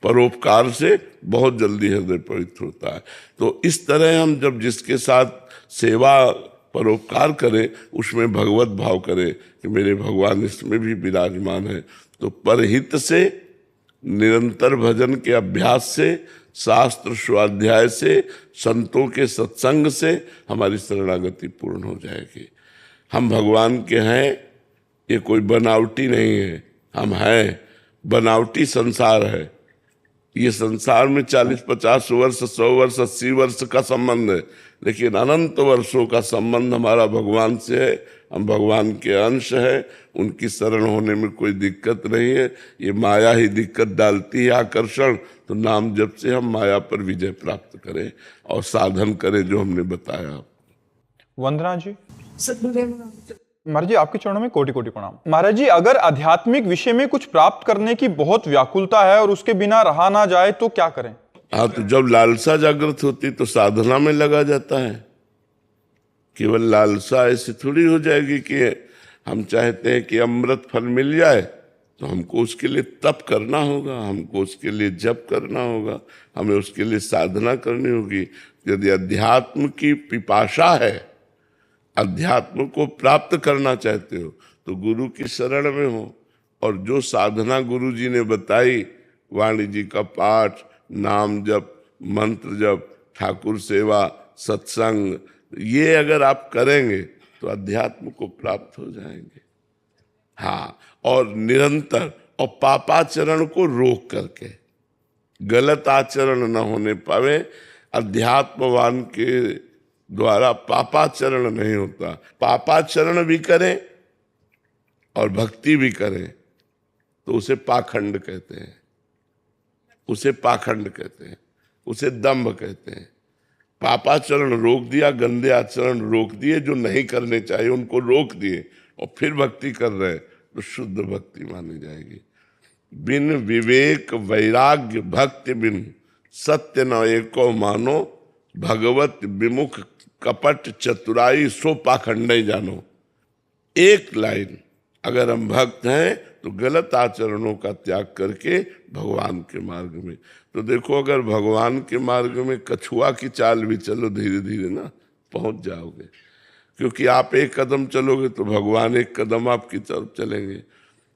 परोपकार से बहुत जल्दी हृदय पवित्र होता है। तो इस तरह हम जब जिसके साथ सेवा परोपकार करें, उसमें भगवत भाव करें कि मेरे भगवान इसमें भी विराजमान है, तो परहित से, निरंतर भजन के अभ्यास से, शास्त्र स्वाध्याय से, संतों के सत्संग से हमारी शरणागति पूर्ण हो जाएगी। हम भगवान के हैं, ये कोई बनावटी नहीं है, हम हैं। बनावटी संसार है, ये संसार में 40-50 वर्ष, 100 वर्ष, 80 वर्ष का संबंध है, लेकिन अनंत वर्षों का संबंध हमारा भगवान से है। हम भगवान के अंश है, उनकी शरण होने में कोई दिक्कत नहीं है। ये माया ही दिक्कत डालती है, आकर्षण। तो नाम जप से हम माया पर विजय प्राप्त करें और साधन करें जो हमने बताया। वंदना जी। महाराज जी, आपके चरणों में कोटि कोटि प्रणाम। महाराज जी, अगर आध्यात्मिक विषय में कुछ प्राप्त करने की बहुत व्याकुलता है और उसके बिना रहा ना जाए तो क्या करें? हाँ, तो जब लालसा जागृत होती तो साधना में लगा जाता है। केवल लालसा ऐसे थोड़ी हो जाएगी कि हम चाहते हैं कि अमृत फल मिल जाए, तो हमको उसके लिए तप करना होगा, हमको उसके लिए जप करना होगा, हमें उसके लिए साधना करनी होगी। यदि अध्यात्म की पिपाशा है, अध्यात्म को प्राप्त करना चाहते हो, तो गुरु की शरण में हो। और जो साधना गुरु जी ने बताई, वाणी जी का पाठ, नाम जप, मंत्र जप, ठाकुर सेवा, सत्संग, ये अगर आप करेंगे तो अध्यात्म को प्राप्त हो जाएंगे। हाँ, और निरंतर, और पापाचरण को रोक करके, गलत आचरण न होने पावे। अध्यात्मवान के द्वारा पापाचरण नहीं होता। पापाचरण भी करें और भक्ति भी करें तो उसे पाखंड कहते हैं, उसे पाखंड कहते हैं, उसे दंभ कहते हैं। पापाचरण रोक दिया, गंदे आचरण रोक दिए, जो नहीं करने चाहिए उनको रोक दिए, और फिर भक्ति कर रहे हैं तो शुद्ध भक्ति मानी जाएगी। बिन विवेक वैराग्य भक्ति बिन, सत्य न एको मानो, भगवत विमुख कपट चतुराई सो पाखंड जानो। एक लाइन, अगर हम भक्त हैं तो गलत आचरणों का त्याग करके भगवान के मार्ग में। तो देखो, अगर भगवान के मार्ग में कछुआ की चाल भी चलो, धीरे धीरे ना पहुंच जाओगे, क्योंकि आप एक कदम चलोगे तो भगवान एक कदम आपकी तरफ चलेंगे।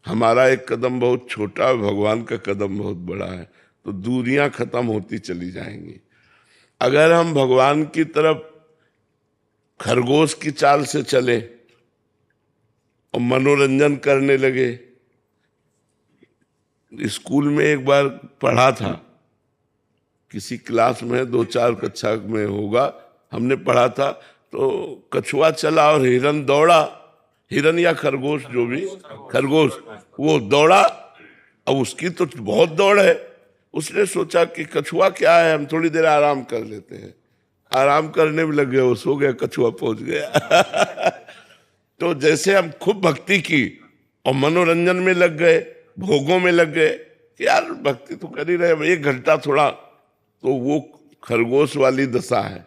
हमारा एक कदम बहुत छोटा है, भगवान का कदम बहुत बड़ा है, तो दूरियां खत्म होती चली जाएंगी। अगर हम भगवान की तरफ खरगोश की चाल से चले और मनोरंजन करने लगे, स्कूल में एक बार पढ़ा था, किसी क्लास में 2-4 कक्षा में होगा, हमने पढ़ा था, तो कछुआ चला और हिरन दौड़ा, हिरन या खरगोश, जो भी, खरगोश, वो दौड़ा। अब उसकी तो बहुत दौड़ है, उसने सोचा कि कछुआ क्या है, हम थोड़ी देर आराम कर लेते हैं। आराम करने में लग गया, वो सो गया, कछुआ पहुंच गया। तो जैसे हम खूब भक्ति की और मनोरंजन में लग गए, भोगों में लग गए कि यार भक्ति तो कर ही रहे, 1 घंटा थोड़ा, तो वो खरगोश वाली दशा है।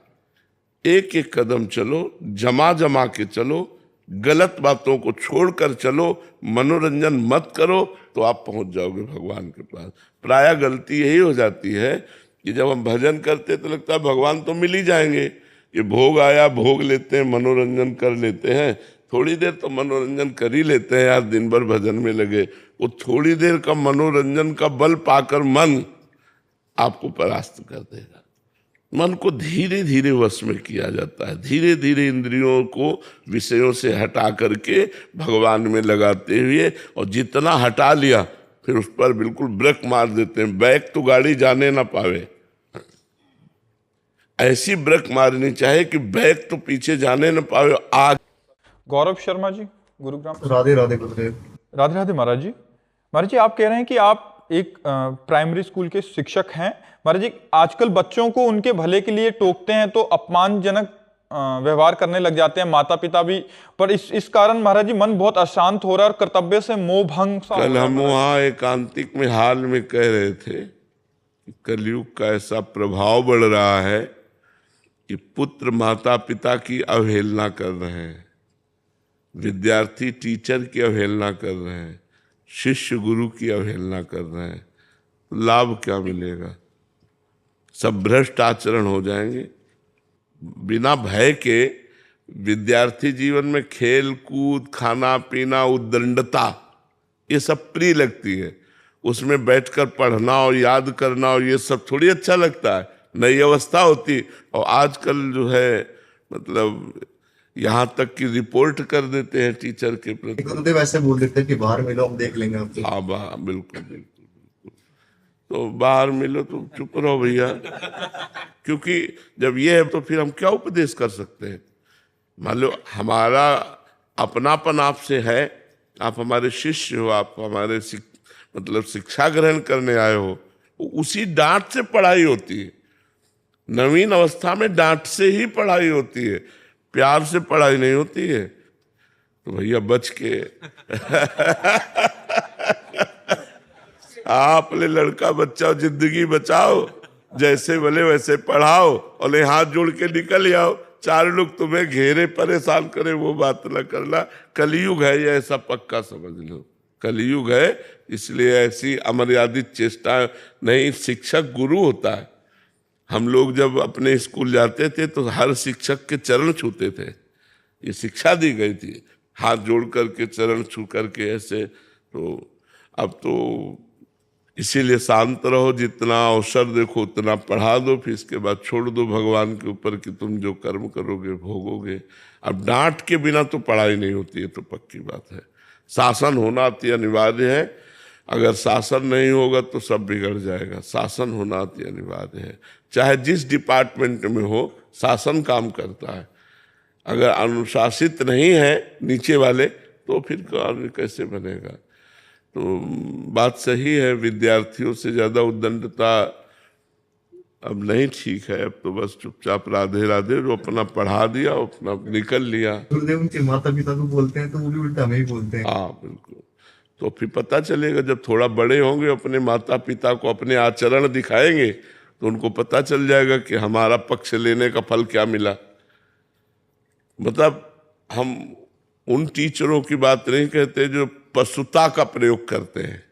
एक एक कदम चलो, जमा जमा के चलो, गलत बातों को छोड़कर चलो, मनोरंजन मत करो, तो आप पहुंच जाओगे भगवान के पास। प्रायः गलती यही हो जाती है कि जब हम भजन करते तो लगता है भगवान तो मिल ही जाएंगे, ये भोग आया, भोग लेते हैं, मनोरंजन कर लेते हैं, थोड़ी देर तो मनोरंजन कर ही लेते हैं यार, दिन भर भजन में लगे। वो थोड़ी देर का मनोरंजन का बल पाकर मन आपको परास्त कर देगा। मन को धीरे धीरे वश में किया जाता है, धीरे धीरे इंद्रियों को विषयों से हटा करके भगवान में लगाते हुए, और जितना हटा लिया फिर उस पर बिल्कुल ब्रेक मार देते हैं, बैक तो गाड़ी जाने ना पावे। ऐसी ब्रेक मारनी चाहिए कि बैक तो पीछे जाने ना पावे। आग। गौरव शर्मा जी, गुरुग्राम। राधे राधे गुरुदेव। राधे राधे महाराज जी। महाराज जी, आप कह रहे हैं कि आप एक प्राइमरी स्कूल के शिक्षक हैं। महाराज जी, आजकल बच्चों को उनके भले के लिए टोकते हैं तो अपमानजनक व्यवहार करने लग जाते हैं माता पिता भी, पर इस कारण महाराज जी मन बहुत अशांत हो रहा है और कर्तव्य से मोह भंग सा। कल हम वहाँ एकांतिक में हाल में कह रहे थे कि कलयुग का ऐसा प्रभाव बढ़ रहा है कि पुत्र माता पिता की अवहेलना कर रहे हैं, विद्यार्थी टीचर की अवहेलना कर रहे हैं, शिष्य गुरु की अवहेलना कर रहे हैं। लाभ क्या मिलेगा? सब भ्रष्ट आचरण हो जाएंगे। बिना भय के विद्यार्थी जीवन में खेल कूद, खाना पीना, उद्दंडता, ये सब प्रिय लगती है। उसमें बैठकर पढ़ना और याद करना और ये सब थोड़ी अच्छा लगता है। नई अवस्था होती। और आजकल जो है मतलब यहाँ तक कि रिपोर्ट कर देते हैं टीचर के प्रति। गुरुदेव वैसे बोल देते हैं कि बाहर मिलो, हम देख लेंगे आपको। हाँ बिल्कुल बिल्कुल। तो बाहर मिलो तो चुप रहो भैया, क्योंकि जब ये है तो फिर हम क्या उपदेश कर सकते हैं? मान लो हमारा अपनापन आपसे है, आप हमारे शिष्य हो, आप हमारे मतलब शिक्षा ग्रहण करने आए हो, उसी डांट से पढ़ाई होती है। नवीन अवस्था में डांट से ही पढ़ाई होती है, प्यार से पढ़ाई नहीं होती है। तो भैया बच के आप ले लड़का बच्चा जिंदगी बचाओ, जैसे बोले वैसे पढ़ाओ और हाथ जोड़ के निकल आओ। चार लोग तुम्हें घेरे परेशान करे वो बात न करना। कलयुग है ये, ऐसा पक्का समझ लो। कलयुग है, इसलिए ऐसी अमर्यादित चेष्टा नहीं। शिक्षक गुरु होता है। हम लोग जब अपने स्कूल जाते थे तो हर शिक्षक के चरण छूते थे, ये शिक्षा दी गई थी, हाथ जोड़ करके चरण छू करके ऐसे। तो अब तो इसीलिए शांत रहो, जितना अवसर देखो उतना पढ़ा दो, फिर इसके बाद छोड़ दो भगवान के ऊपर कि तुम जो कर्म करोगे भोगोगे। अब डांट के बिना तो पढ़ाई नहीं होती है, तो पक्की बात है। शासन होना अति अनिवार्य है। अगर शासन नहीं होगा तो सब बिगड़ जाएगा। शासन होना अति अनिवार्य है। चाहे जिस डिपार्टमेंट में हो, शासन काम करता है। अगर अनुशासित नहीं है नीचे वाले तो फिर कार्य कैसे बनेगा? तो बात सही है, विद्यार्थियों से ज्यादा उद्दंडता अब नहीं ठीक है। अब तो बस चुपचाप राधे राधे, जो अपना पढ़ा दिया अपना निकल लिया। गुरुदेव उनके माता पिता को बोलते हैं तो वो भी उल्टा हमें ही बोलते हैं। हाँ बिल्कुल। तो फिर पता चलेगा जब थोड़ा बड़े होंगे, अपने माता पिता को अपने आचरण दिखाएंगे तो उनको पता चल जाएगा कि हमारा पक्ष लेने का फल क्या मिला। मतलब हम उन टीचरों की बात नहीं कहते जो पशुता का प्रयोग करते हैं।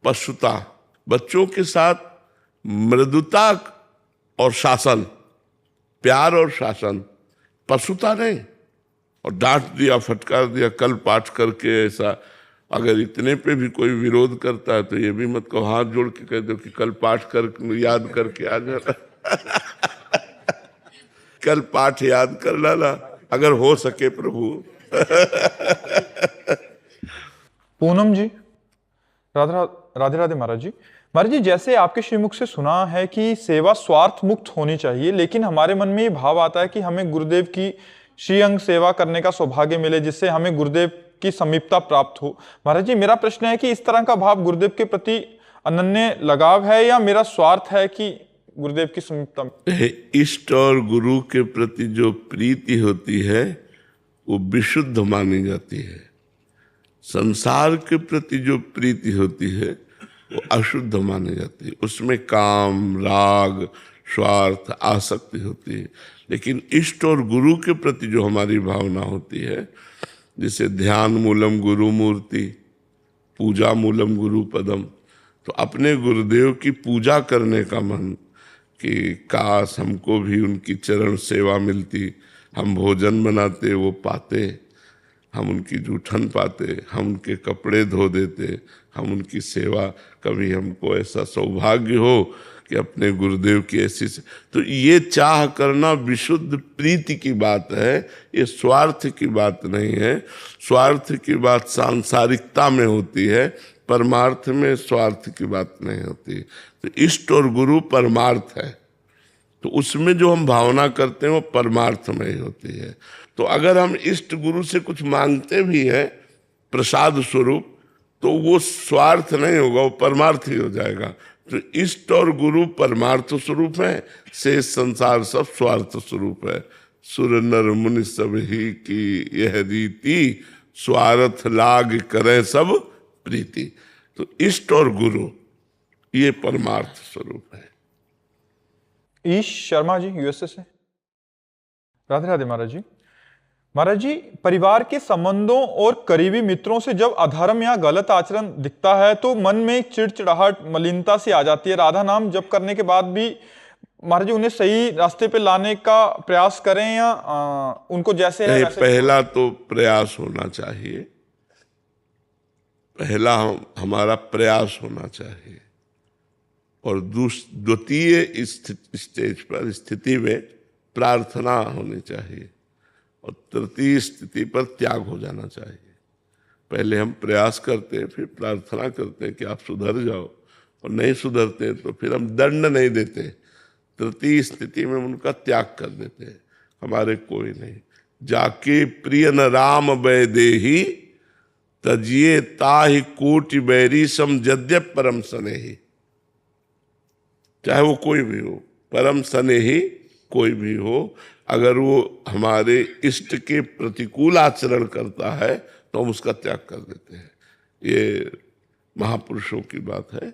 पशुता, बच्चों के साथ मृदुता और शासन, प्यार और शासन, पशुता नहीं। और डांट दिया, फटकार दिया, कल पाठ करके ऐसा। अगर इतने पे भी कोई विरोध करता है तो ये भी मत कहो, हाथ जोड़ के कह दो कि कल पाठ कर याद करके आ जाना कल पाठ याद कर लाना अगर हो सके प्रभु। पूनम जी, राधे राधे महाराज जी। महाराज जी, जैसे आपके श्रीमुख से सुना है कि सेवा स्वार्थ मुक्त होनी चाहिए, लेकिन हमारे मन में ये भाव आता है कि हमें गुरुदेव की श्रीअंग सेवा करने का सौभाग्य मिले, जिससे हमें गुरुदेव की समीपता प्राप्त हो। महाराज जी, मेरा प्रश्न है कि इस तरह का भाव गुरुदेव के प्रति अनन्य लगाव है या मेरा स्वार्थ है कि गुरुदेव की समीपता? इष्ट और गुरु के प्रति जो प्रीति होती है वो विशुद्ध मानी जाती है। संसार के प्रति जो प्रीति होती है वो अशुद्ध मानी जाती है। उसमें काम, राग, स्वार्थ, आसक्ति होती है। लेकिन इष्ट और गुरु के प्रति जो हमारी भावना होती है, जिसे ध्यान मूलम गुरु मूर्ति, पूजा मूलम गुरु पदम, तो अपने गुरुदेव की पूजा करने का मन कि काश हमको भी उनकी चरण सेवा मिलती, हम भोजन बनाते वो पाते, हम उनकी जूठन पाते, हम उनके कपड़े धो देते, हम उनकी सेवा, कभी हमको ऐसा सौभाग्य हो कि अपने गुरुदेव की ऐसी तो ये चाह करना विशुद्ध प्रीति की बात है। ये स्वार्थ की बात नहीं है। स्वार्थ की बात सांसारिकता में होती है, परमार्थ में स्वार्थ की बात नहीं होती। तो इष्ट और गुरु परमार्थ है, तो उसमें जो हम भावना करते हैं वो परमार्थ में ही होती है। तो अगर हम इष्ट गुरु से कुछ मांगते भी हैं प्रसाद स्वरूप, तो वो स्वार्थ नहीं होगा, वो परमार्थ ही हो जाएगा। तो इष्ट और गुरु परमार्थ स्वरूप है, शेष संसार सब स्वार्थ स्वरूप है। सुर नर मुनि सब ही की यह रीति, स्वार्थ लाग करें सब प्रीति। तो इष्ट और गुरु ये परमार्थ स्वरूप है। ईश शर्मा जी, यूएसए से। राधे राधे महाराज जी। महाराज जी, परिवार के संबंधों और करीबी मित्रों से जब अधर्म या गलत आचरण दिखता है तो मन में एक चिड़चिड़ाहट, मलिनता सी आ जाती है। राधा नाम जप करने के बाद भी महाराज जी उन्हें सही रास्ते पे लाने का प्रयास करें या उनको जैसे है वैसे? पहला तो प्रयास होना चाहिए, पहला हमारा प्रयास होना चाहिए, और द्वितीय स्टेज पर स्थिति में प्रार्थना होनी चाहिए, और तृतीय स्थिति पर त्याग हो जाना चाहिए। पहले हम प्रयास करते हैं, फिर प्रार्थना करते हैं कि आप सुधर जाओ, और नहीं सुधरते हैं तो फिर हम दंड नहीं देते, तृतीय स्थिति में उनका त्याग कर देते हैं। हमारे कोई नहीं, जाके प्रिय न राम वैदेही तजिए ताहि कोटि बैरी सम जद्यप परम स्नेही। चाहे वो कोई भी हो, परम स्नेही कोई भी हो, अगर वो हमारे इष्ट के प्रतिकूल आचरण करता है तो हम उसका त्याग कर देते हैं। ये महापुरुषों की बात है।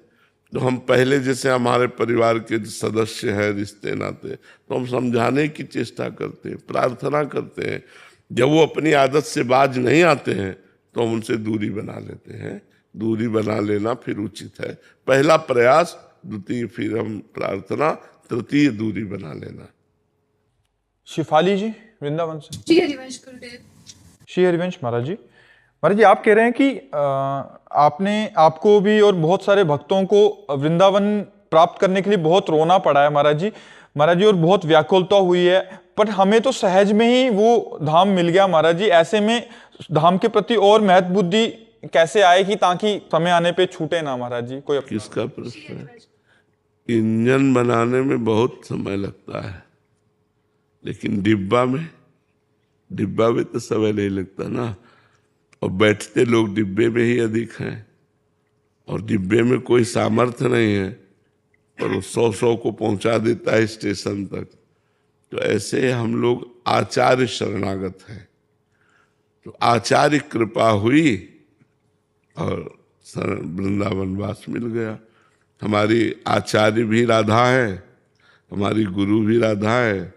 तो हम पहले जैसे हमारे परिवार के सदस्य हैं, रिश्ते नाते, तो हम समझाने की चेष्टा करते हैं, प्रार्थना करते हैं। जब वो अपनी आदत से बाज नहीं आते हैं तो हम उनसे दूरी बना लेते हैं। दूरी बना लेना फिर उचित है। पहला प्रयास, द्वितीय फिर हम प्रार्थना, तृतीय दूरी बना लेना। शिफाली जी वृंदावन से। श्री हरिवंश गुरुदेव। श्री हरिवंश महाराज जी, महाराज जी आप कह रहे हैं कि आपको भी और बहुत सारे भक्तों को वृंदावन प्राप्त करने के लिए बहुत रोना पड़ा है महाराज जी। महाराज जी, और बहुत व्याकुलता हुई है, पर हमें तो सहज में ही वो धाम मिल गया महाराज जी। ऐसे में धाम के प्रति और महत्व बुद्धि कैसे आए कि ताकि समय आने पे छूटे ना महाराज जी? कोई किसका प्रश्न है? इंजन बनाने में बहुत समय लगता है, लेकिन डिब्बा में तो समय नहीं लगता ना। और बैठते लोग डिब्बे में ही अधिक हैं, और डिब्बे में कोई सामर्थ्य नहीं है, और वो 100 को पहुंचा देता है स्टेशन तक। तो ऐसे हम लोग आचार्य शरणागत हैं। तो आचार्य कृपा हुई और वृंदावन वास मिल गया। हमारी आचार्य भी राधा है, हमारी गुरु भी राधा है,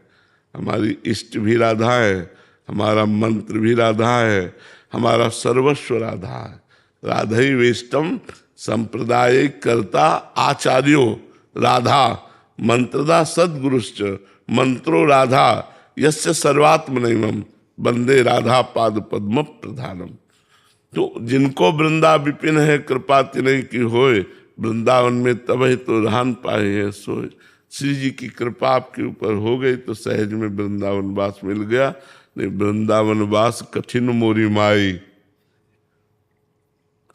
हमारी इष्ट भी राधा है, हमारा मंत्र भी राधा है, हमारा सर्वस्व राधा है। राधई वेष्टम संप्रदाय कर्ता आचार्यो राधा मंत्रदा सद्गुरुश्च मंत्रो राधा यस्य सर्वात्मनैवम वंदे राधा पाद पद्म प्रधानम। तो जिनको वृंदा विपिन है कृपा तिनहि की होए, वृंदावन में तबहि तो रहन पाए है सोए। श्री जी की कृपा आपके ऊपर हो गई तो सहज में वृंदावन वास मिल गया। नहीं, वृंदावन वास कठिन मोरी माई।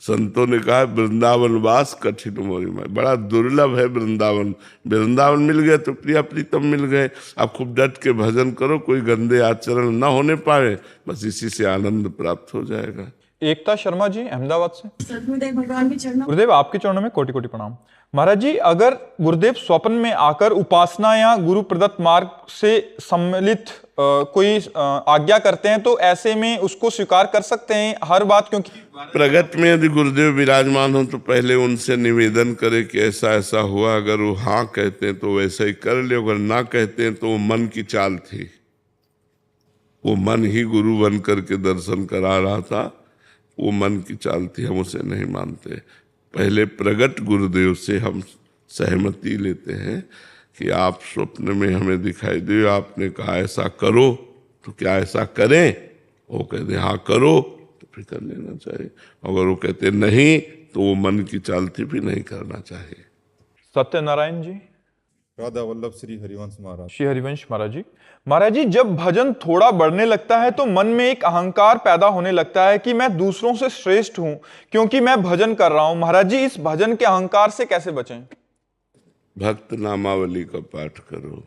संतों ने कहा वृंदावन वास कठिन मोरी माई, बड़ा दुर्लभ है वृंदावन। वृंदावन मिल गया तो प्रिया प्रीतम मिल गए। आप खूब डट के भजन करो, कोई गंदे आचरण ना होने पाए, बस इसी से आनंद प्राप्त हो जाएगा। एकता शर्मा जी अहमदाबाद से। सद्गुरुदेव भगवान के चरणों। गुरुदेव आपके चरणों में कोटि कोटि प्रणाम। महाराज जी, अगर गुरुदेव स्वप्न में आकर उपासना या गुरु प्रदत्त मार्ग से सम्मिलित कोई आज्ञा करते हैं तो ऐसे में उसको स्वीकार कर सकते हैं हर बात? क्योंकि प्रगट में यदि गुरुदेव विराजमान हो तो पहले उनसे निवेदन करे कि ऐसा ऐसा हुआ। अगर वो हाँ कहते हैं तो वैसा ही कर ले, अगर ना कहते हैं तो वो मन की चाल थी। वो मन ही गुरु बन करके दर्शन करा रहा था, वो मन की चाल थी, हम उसे नहीं मानते। पहले प्रगट गुरुदेव से हम सहमति लेते हैं कि आप स्वप्न में हमें दिखाई दे, आपने कहा ऐसा करो, तो क्या ऐसा करें? वो कहते हाँ करो, तो फिर कर लेना चाहिए। अगर वो कहते नहीं तो वो मन की चाल थी, फिर नहीं करना चाहिए। सत्यनारायण जी। राधा वल्लभ श्री हरिवंश महाराज। श्री हरिवंश महाराज जी। महाराज जी, जब भजन थोड़ा बढ़ने लगता है तो मन में एक अहंकार पैदा होने लगता है कि मैं दूसरों से श्रेष्ठ हूं क्योंकि मैं भजन कर रहा हूं। महाराज जी, इस भजन के अहंकार से कैसे बचें? भक्त नामावली का पाठ करो।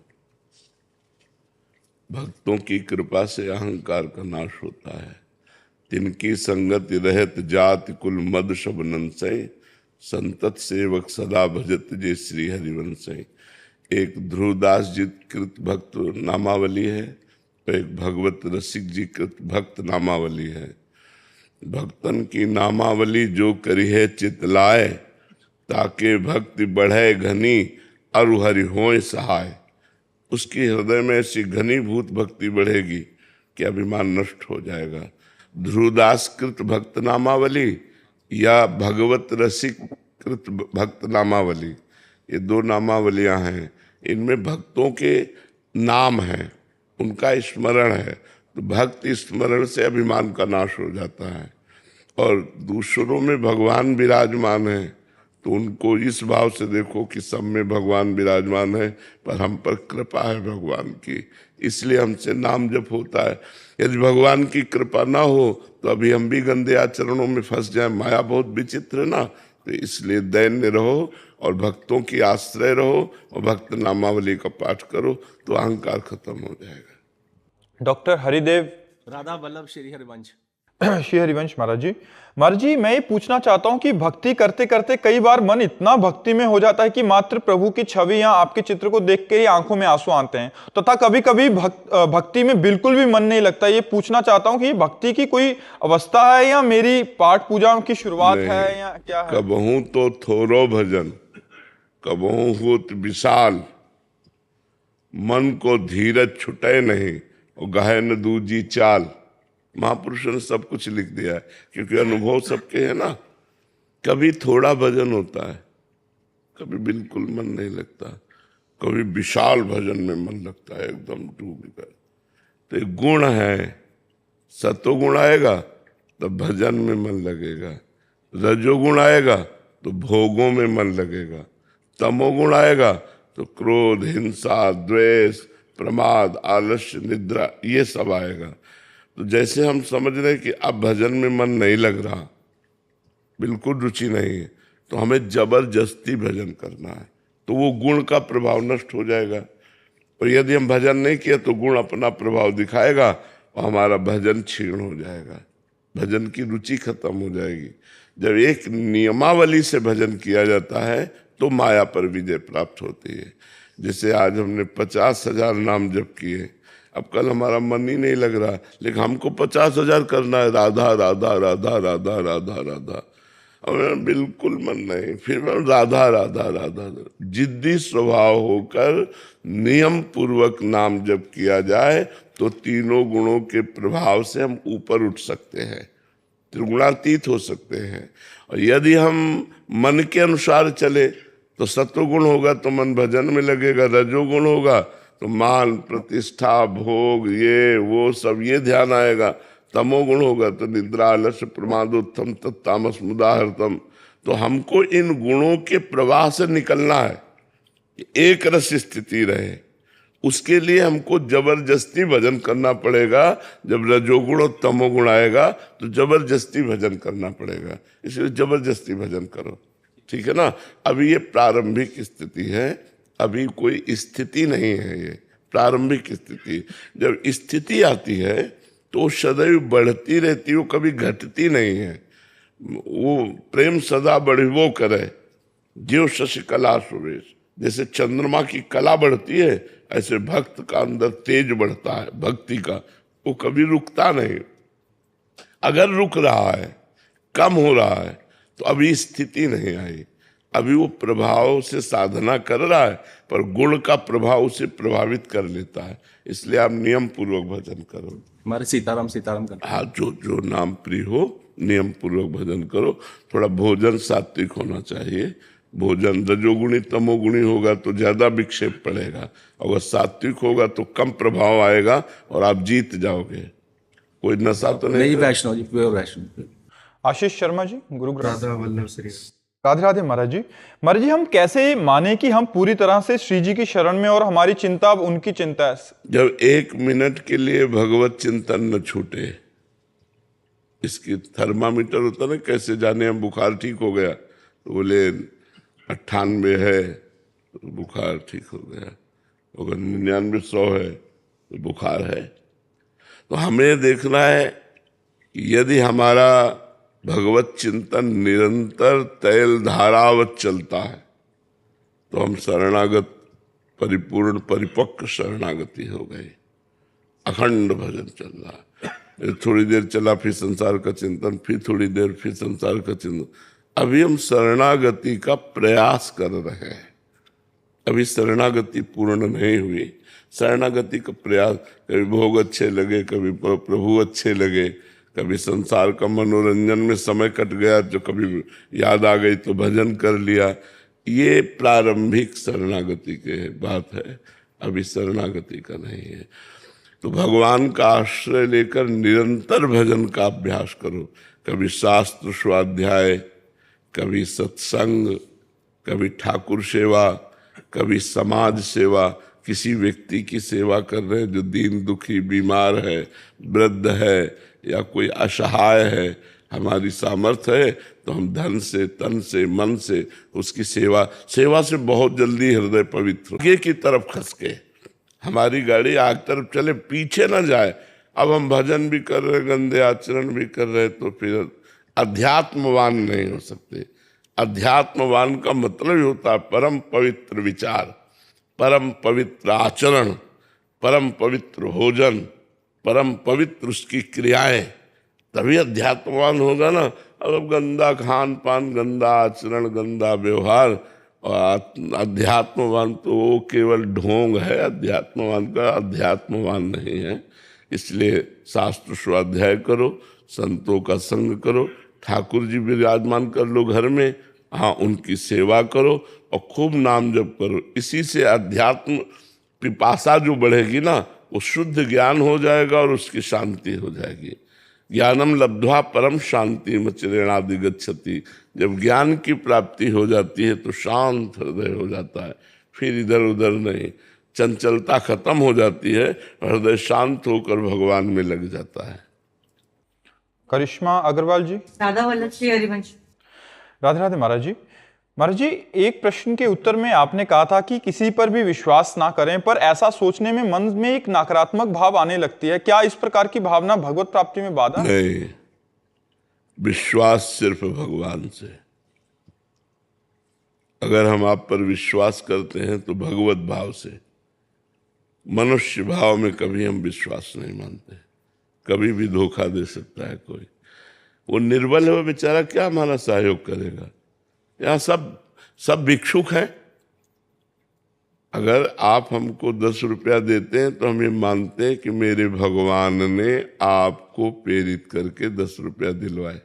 भक्तों की कृपा से अहंकार का नाश होता है। तिनकी संगति रहत जाति कुल मद सब नंसय, संतत सेवक सदा भजत जे श्री हरिवंशय। एक ध्रुवदास जी कृत भक्त नामावली है, तो एक भगवत रसिक जी कृत भक्त नामावली है। भक्तन की नामावली जो करी है चितलाए, ताके भक्ति बढ़े घनी अरु हरि होय सहाय। उसकी हृदय में ऐसी घनीभूत भक्ति बढ़ेगी कि अभिमान नष्ट हो जाएगा। ध्रुवदास कृत भक्त नामावली या भगवत रसिक कृत भक्त नामावली, ये दो नामावलियां हैं। इनमें भक्तों के नाम हैं, उनका स्मरण है, तो भक्त स्मरण से अभिमान का नाश हो जाता है। और दूसरों में भगवान विराजमान है तो उनको इस भाव से देखो कि सब में भगवान विराजमान है, पर हम पर कृपा है भगवान की, इसलिए हमसे नाम जप होता है। यदि भगवान की कृपा ना हो तो अभी हम भी गंदे आचरणों में फंस जाए। माया बहुत विचित्र है ना, तो इसलिए दैन्य रहो और भक्तों की आश्रय रहो और भक्त नामावली का पाठ करो, तो अहंकार खत्म हो जाएगा। डॉक्टर हरिदेव राधा वल्लभ श्री हरिवंश। श्री हरिवंश महाराज जी मैं ये पूछना चाहता हूँ कि भक्ति करते करते कई बार मन इतना भक्ति में हो जाता है कि मात्र प्रभु की छवि या आपके चित्र को देख के ही आंखों में आंसू आते हैं, तथा कभी कभी भक्ति में बिल्कुल भी मन नहीं लगता। ये पूछना चाहता हूँ कि ये भक्ति की कोई अवस्था है या मेरी पाठ पूजा की शुरुआत है या क्या है? कबहू तो थोरो भजन, कबहू होत विशाल, मन को धीरज छुटे नहीं और गहे न दूजी चाल। महापुरुषों ने सब कुछ लिख दिया है, क्योंकि अनुभव सबके है ना। कभी थोड़ा भजन होता है, कभी बिल्कुल मन नहीं लगता, कभी विशाल भजन में मन लगता है एकदम डूब कर। तो एक गुण है, सतोगुण आएगा तब भजन में मन लगेगा, रजोगुण आएगा तो भोगों में मन लगेगा, तमोगुण आएगा तो क्रोध, हिंसा, द्वेष, प्रमाद, आलस्य, निद्रा, ये सब आएगा। तो जैसे हम समझ रहे हैं कि अब भजन में मन नहीं लग रहा, बिल्कुल रुचि नहीं है, तो हमें जबरदस्ती भजन करना है, तो वो गुण का प्रभाव नष्ट हो जाएगा। और यदि हम भजन नहीं किया तो गुण अपना प्रभाव दिखाएगा और हमारा भजन क्षीण हो जाएगा, भजन की रुचि खत्म हो जाएगी। जब एक नियमावली से भजन किया जाता है तो माया पर विजय प्राप्त होती है। जैसे आज हमने 50,000 नाम जप किए, अब कल हमारा मन ही नहीं लग रहा, लेकिन हमको 50,000 करना है, राधा राधा राधा राधा राधा राधा, और बिल्कुल मन नहीं, फिर राधा राधा राधा। जिद्दी स्वभाव होकर नियम पूर्वक नाम जप किया जाए तो तीनों गुणों के प्रभाव से हम ऊपर उठ सकते हैं, त्रिगुणातीत हो सकते हैं। और यदि हम मन के अनुसार चले तो सत्वगुण होगा तो मन भजन में लगेगा, रजोगुण होगा तो मान, प्रतिष्ठा, भोग, ये वो सब ये ध्यान आएगा, तमोगुण होगा तो निद्रा, आलस्य, प्रमाद, उत्तम तत्तामस मुदाहृतम। तो हमको इन गुणों के प्रवाह से निकलना है, एक रस स्थिति रहे, उसके लिए हमको जबरदस्ती भजन करना पड़ेगा। जब रजोगुण और तमोगुण आएगा तो जबरदस्ती भजन करना पड़ेगा, इसलिए जबरदस्ती भजन करो, ठीक है ना। अभी ये प्रारंभिक स्थिति है, अभी कोई स्थिति नहीं है, ये प्रारंभिक स्थिति। जब स्थिति आती है तो सदैव बढ़ती रहती है, वो कभी घटती नहीं है। वो प्रेम सदा बढ़िवो करे, ज्यो शशि कला सुरेश। जैसे चंद्रमा की कला बढ़ती है, ऐसे भक्त का अंदर तेज बढ़ता है भक्ति का, वो कभी रुकता नहीं। अगर रुक रहा है, कम हो रहा है, तो अभी स्थिति नहीं आई, अभी वो प्रभाव से साधना कर रहा है, पर गुण का प्रभाव उसे प्रभावित कर लेता है। इसलिए आप नियम पूर्वक भजन करो। हमारे सीताराम सीताराम करते हाँ, जो नाम प्रिय हो नियम पूर्वक भजन करो। थोड़ा भोजन सात्विक होना चाहिए। भोजन रजोगुणी तमोगुणी होगा तो ज्यादा विक्षेप पड़ेगा, अगर सात्विक होगा तो कम प्रभाव आएगा और आप जीत जाओगे। कोई नशा तो नहीं? वैष्णव जी, प्योर वैष्णव। आशीष शर्मा जी, गुरुग्राम। राधा वल्लभ श्री। राधे राधे महाराज जी हम कैसे माने कि हम पूरी तरह से श्री जी की शरण में और हमारी चिंता अब उनकी चिंता है? जब 1 मिनट के लिए भगवत चिंतन न छूटे, इसकी थर्मामीटर होता ना, कैसे जाने हम बुखार ठीक हो गया, तो बोले 98 है तो बुखार ठीक हो गया, अगर 99 100 है तो बुखार है। तो हमें देखना है कि यदि हमारा भगवत चिंतन निरंतर तैल धारावत चलता है तो हम शरणागत, परिपूर्ण परिपक्व शरणागति हो गई। अखंड भजन चल रहा है, थोड़ी देर चला फिर संसार का चिंतन, फिर थोड़ी देर फिर संसार का चिंतन। अभी हम शरणागति का प्रयास कर रहे हैं, अभी शरणागति पूर्ण नहीं हुई। शरणागति का प्रयास, कभी भोग अच्छे लगे, कभी प्रभु अच्छे लगे, कभी संसार का मनोरंजन में समय कट गया, तो कभी याद आ गई तो भजन कर लिया। ये प्रारंभिक शरणागति के बात है, अभी शरणागति का नहीं है। तो भगवान का आश्रय लेकर निरंतर भजन का अभ्यास करो। कभी शास्त्र स्वाध्याय, कभी सत्संग, कभी ठाकुर सेवा, कभी समाज सेवा। किसी व्यक्ति की सेवा कर रहे हैं जो दीन दुखी बीमार है, वृद्ध है, या कोई असहाय है, हमारी सामर्थ्य है तो हम धन से, तन से, मन से उसकी सेवा से बहुत जल्दी हृदय पवित्र आगे की तरफ खस के हमारी गाड़ी आग तरफ चले, पीछे ना जाए। अब हम भजन भी कर रहे, गंदे आचरण भी कर रहे, तो फिर अध्यात्मवान नहीं हो सकते। अध्यात्मवान का मतलब ही होता है परम पवित्र विचार, परम पवित्र आचरण, परम पवित्र भोजन, परम पवित्र उसकी क्रियाएं, तभी अध्यात्मवान होगा ना। अब गंदा खान पान, गंदा आचरण, गंदा व्यवहार, और अध्यात्मवान तो वो केवल ढोंग है, अध्यात्मवान नहीं है। इसलिए शास्त्र स्वाध्याय करो, संतों का संग करो, ठाकुर जी विराजमान कर लो घर में, हाँ उनकी सेवा करो और खूब नाम जप करो। इसी से अध्यात्म पिपासा जो बढ़ेगी ना, वो शुद्ध ज्ञान हो जाएगा और उसकी शांति हो जाएगी। ज्ञानम लब्ध्वा परम शांति मचिरेणादि गच्छति। जब ज्ञान की प्राप्ति हो जाती है तो शांत हृदय हो जाता है, फिर इधर उधर नहीं, चंचलता खत्म हो जाती है, हृदय शांत होकर भगवान में लग जाता है। करिश्मा अग्रवाल जी। राधा वल्लभ श्री हरिवंश। राधे राधे महाराज जी। महाराज जी, एक प्रश्न के उत्तर में आपने कहा था कि किसी पर भी विश्वास ना करें, पर ऐसा सोचने में मन में एक नकारात्मक भाव आने लगती है। क्या इस प्रकार की भावना भगवत प्राप्ति में बाधा है? नहीं, विश्वास सिर्फ भगवान से। अगर हम आप पर विश्वास करते हैं तो भगवत भाव से। मनुष्य भाव में कभी हम विश्वास नहीं मानते। कभी भी धोखा दे सकता है कोई। वो निर्बल है, वो बेचारा क्या हमारा सहयोग करेगा? यहाँ सब भिक्षुक हैं। अगर आप हमको 10 रुपया देते हैं तो हम ये मानते हैं कि मेरे भगवान ने आपको प्रेरित करके 10 रुपया दिलवाए।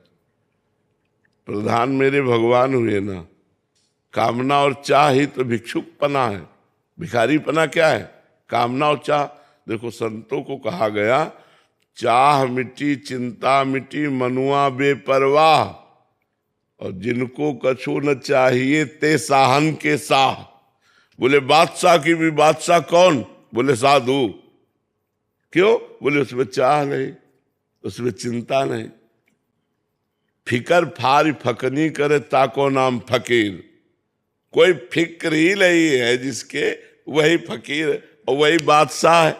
प्रधान मेरे भगवान हुए ना। कामना और चाह ही तो भिक्षुक पना है। भिखारी पना क्या है? कामना और चाह। देखो संतों को कहा गया, चाह मिटी चिंता मिटी मनुआ बेपरवाह, और जिनको कछु न चाहिए ते साहन के साह। बोले बादशाह की भी बादशाह कौन? बोले साधु। क्यों? बोले उसमें चाह नहीं, उसमें चिंता नहीं। फिकर फार फकनी करे ताको नाम फकीर। कोई फिक्र ही नहीं है जिसके, वही फकीर और वही बादशाह है।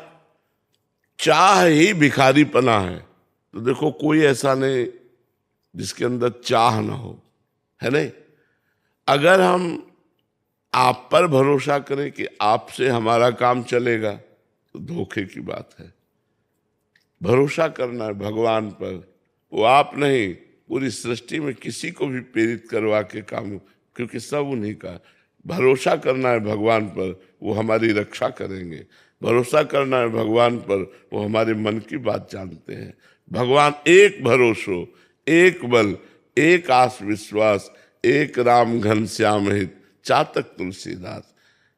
चाह ही भिखारीपना है। तो देखो कोई ऐसा नहीं जिसके अंदर चाह ना हो, है नहीं। अगर हम आप पर भरोसा करें कि आपसे हमारा काम चलेगा तो धोखे की बात है। भरोसा करना है भगवान पर। वो आप नहीं, पूरी सृष्टि में किसी को भी प्रेरित करवा के काम, क्योंकि सब उन्हीं का। भरोसा करना है भगवान पर, वो हमारी रक्षा करेंगे। भरोसा करना है भगवान पर, वो हमारे मन की बात जानते हैं। भगवान एक भरोसो, एक बल, एक आस विश्वास, एक राम घनश्याम हित, चातक तुलसीदास।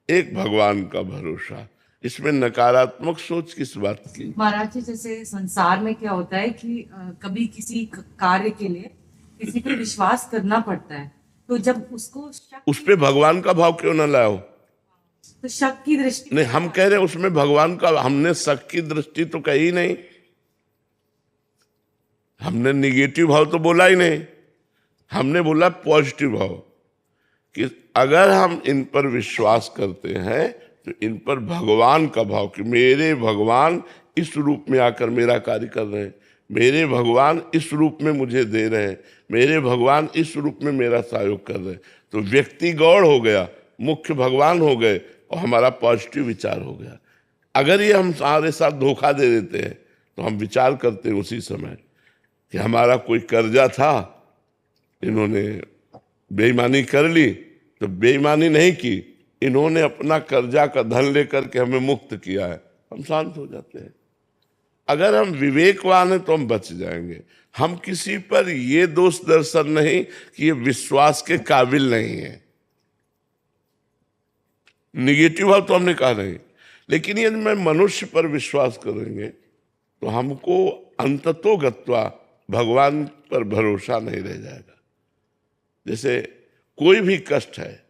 एक भगवान का भरोसा। इसमें नकारात्मक सोच किस बात की? महाराज जी, जैसे संसार में क्या होता है कि कभी किसी कार्य के लिए किसी पर विश्वास करना पड़ता है, तो जब उसको उस पे भगवान का भाव क्यों ना लाओ? तो शक की दृष्टि नहीं, हम कह रहे हैं उसमें भगवान का, हमने शक की दृष्टि तो कही नहीं, हमने निगेटिव भाव तो बोला ही नहीं। हमने बोला पॉजिटिव भाव कि अगर हम इन पर विश्वास करते हैं तो इन पर भगवान का भाव कि मेरे भगवान इस रूप में आकर मेरा कार्य कर रहे हैं, मेरे भगवान इस रूप में मुझे दे रहे हैं, मेरे भगवान इस रूप में मेरा सहयोग कर रहे हैं। तो व्यक्ति गौड़ हो गया, मुख्य भगवान हो गए और हमारा पॉजिटिव विचार हो गया। अगर ये हम हमारे साथ धोखा दे देते हैं तो हम विचार करते हैं उसी समय कि हमारा कोई कर्जा था, इन्होंने बेईमानी कर ली, तो बेईमानी नहीं की, इन्होंने अपना कर्जा का धन लेकर के हमें मुक्त किया है, हम शांत हो जाते हैं। अगर हम विवेकवान हैं तो हम बच जाएंगे। हम किसी पर ये दोष दर्शन नहीं कि ये विश्वास के काबिल नहीं है। निगेटिव भाव तो हमने कहा नहीं, लेकिन यदि मैं मनुष्य पर विश्वास करेंगे तो हमको अंततो गत्वा भगवान पर भरोसा नहीं रह जाएगा। जैसे कोई भी कष्ट है,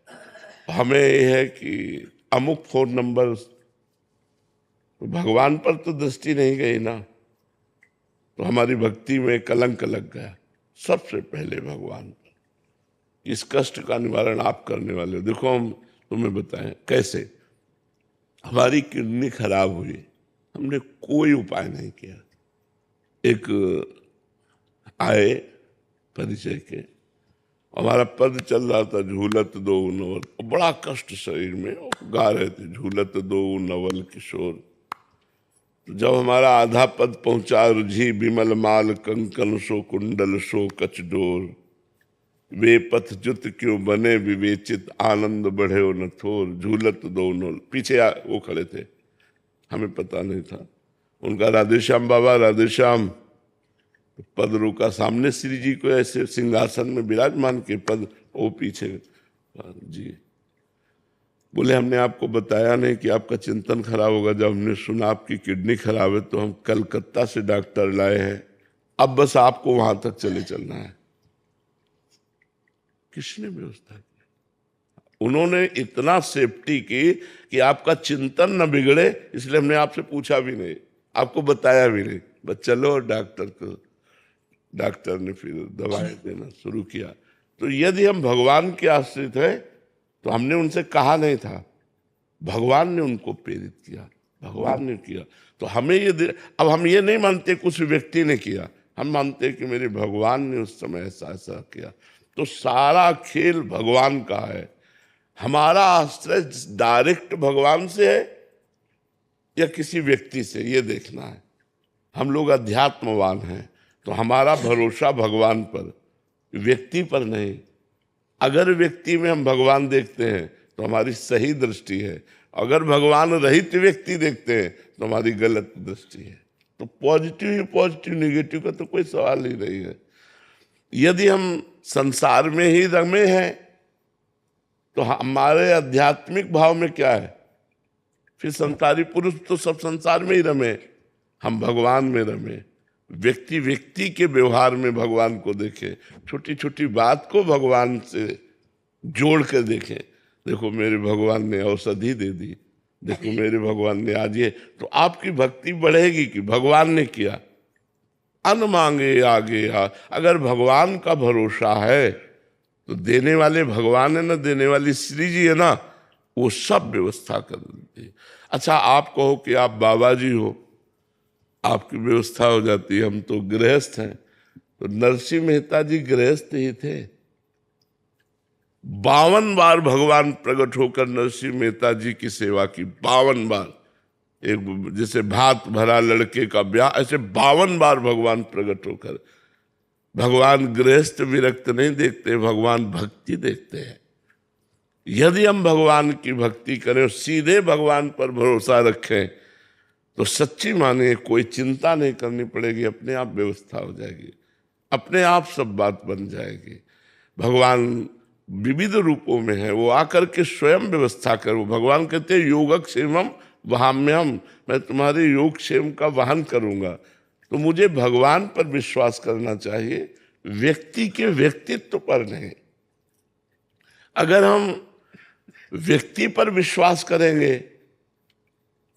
हमें यह है कि अमुक फोन नंबर, तो भगवान पर तो दृष्टि नहीं गई ना, तो हमारी भक्ति में कलंक लग गया। सबसे पहले भगवान पर। इस कष्ट का निवारण आप करने वाले हो। देखो, हम तुम्हें बताएं कैसे। हमारी किडनी खराब हुई, हमने कोई उपाय नहीं किया। एक आए परिचय के, हमारा पद चल रहा था झूलत दो नवल, बड़ा कष्ट शरीर में, गा रहे थे झूलत दो नवल किशोर। तो जब हमारा आधा पद पहुंचा, रुझी बिमल माल कंकन सो कुंडल सो कचडोर, वे पथ जुत क्यों बने विवेचित, आनंद बढ़े हो न थोर, झूलत दो नवल। पीछे वो खड़े थे, हमें पता नहीं था। उनका राधेश्याम बाबा, राधेश्याम। पद रोका, सामने श्री जी को ऐसे सिंहासन में विराजमान के पद, वो पीछे जी। बोले हमने आपको बताया नहीं कि आपका चिंतन खराब होगा। जब हमने सुना आपकी किडनी खराब है तो हम कलकत्ता से डॉक्टर लाए हैं, अब बस आपको वहां तक चलना है। किसने व्यवस्था की? उन्होंने इतना सेफ्टी की कि आपका चिंतन न बिगड़े, इसलिए हमने आपसे पूछा भी नहीं, आपको बताया भी नहीं, बस चलो डॉक्टर को। डॉक्टर ने फिर दवाएं देना शुरू किया। तो यदि हम भगवान के आश्रित हैं तो हमने उनसे कहा नहीं था, भगवान ने उनको प्रेरित किया, भगवान ने किया। तो हमें अब हम ये नहीं मानते कुछ व्यक्ति ने किया, हम मानते कि मेरे भगवान ने उस समय ऐसा ऐसा किया। तो सारा खेल भगवान का है। हमारा आश्रय डायरेक्ट भगवान से है या किसी व्यक्ति से, ये देखना है। हम लोग अध्यात्मवान हैं तो हमारा भरोसा भगवान पर, व्यक्ति पर नहीं। अगर व्यक्ति में हम भगवान देखते हैं तो हमारी सही दृष्टि है, अगर भगवान रहित व्यक्ति देखते हैं तो हमारी गलत दृष्टि है। तो पॉजिटिव ही पॉजिटिव, निगेटिव का तो कोई सवाल ही नहीं है। यदि हम संसार में ही रमे हैं तो हमारे आध्यात्मिक भाव में क्या है? फिर संसारी पुरुष तो सब संसार में ही रमे, हम भगवान में रमे। व्यक्ति व्यक्ति के व्यवहार में भगवान को देखें, छोटी छोटी बात को भगवान से जोड़ कर देखें। देखो मेरे भगवान ने औषधि दे दी, देखो मेरे भगवान ने आज ये, तो आपकी भक्ति बढ़ेगी कि भगवान ने किया। अन्न मांगे आगे आ, अगर भगवान का भरोसा है तो देने वाले भगवान है ना, देने वाली श्री जी है ना, वो सब व्यवस्था कर देती है। अच्छा, आप कहो कि आप बाबा जी हो, आपकी व्यवस्था हो जाती है, हम तो गृहस्थ हैं। तो नरसिंह मेहता जी गृहस्थ ही थे। 52 बार भगवान प्रकट होकर नरसिंह मेहता जी की सेवा की, 52 बार। एक जैसे भात भरा लड़के का ब्याह, ऐसे 52 बार भगवान प्रकट होकर। भगवान गृहस्थ विरक्त नहीं देखते, भगवान भक्ति देखते हैं। यदि हम भगवान की भक्ति करें, सीधे भगवान पर भरोसा रखें, तो सच्ची माने कोई चिंता नहीं करनी पड़ेगी, अपने आप व्यवस्था हो जाएगी, अपने आप सब बात बन जाएगी। भगवान विविध रूपों में है, वो आकर के स्वयं व्यवस्था करो। भगवान कहते हैं योगक्षेमम वहाम्यहम, मैं तुम्हारे योगक्षेम का वहन करूंगा। तो मुझे भगवान पर विश्वास करना चाहिए, व्यक्ति के व्यक्तित्व पर नहीं। अगर हम व्यक्ति पर विश्वास करेंगे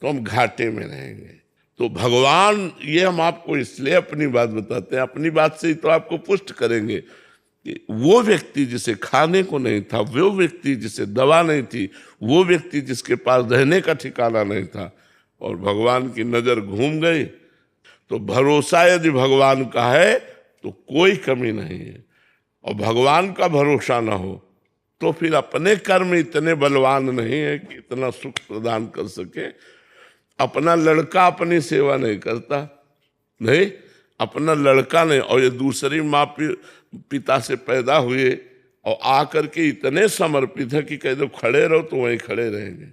तो हम घाटे में रहेंगे। तो भगवान, ये हम आपको इसलिए अपनी बात बताते हैं, अपनी बात से ही तो आपको पुष्ट करेंगे कि वो व्यक्ति जिसे खाने को नहीं था, वो व्यक्ति जिसे दवा नहीं थी, वो व्यक्ति जिसके पास रहने का ठिकाना नहीं था, और भगवान की नजर घूम गई। तो भरोसा यदि भगवान का है तो कोई कमी नहीं है। और भगवान का भरोसा ना हो तो फिर अपने कर्म इतने बलवान नहीं है कि इतना सुख प्रदान कर सके। अपना लड़का अपनी सेवा नहीं करता, नहीं, अपना लड़का नहीं, और ये दूसरी माँ पिता से पैदा हुए और आकर के इतने समर्पित है कि कह दो खड़े रहो तो वहीं खड़े रहेंगे।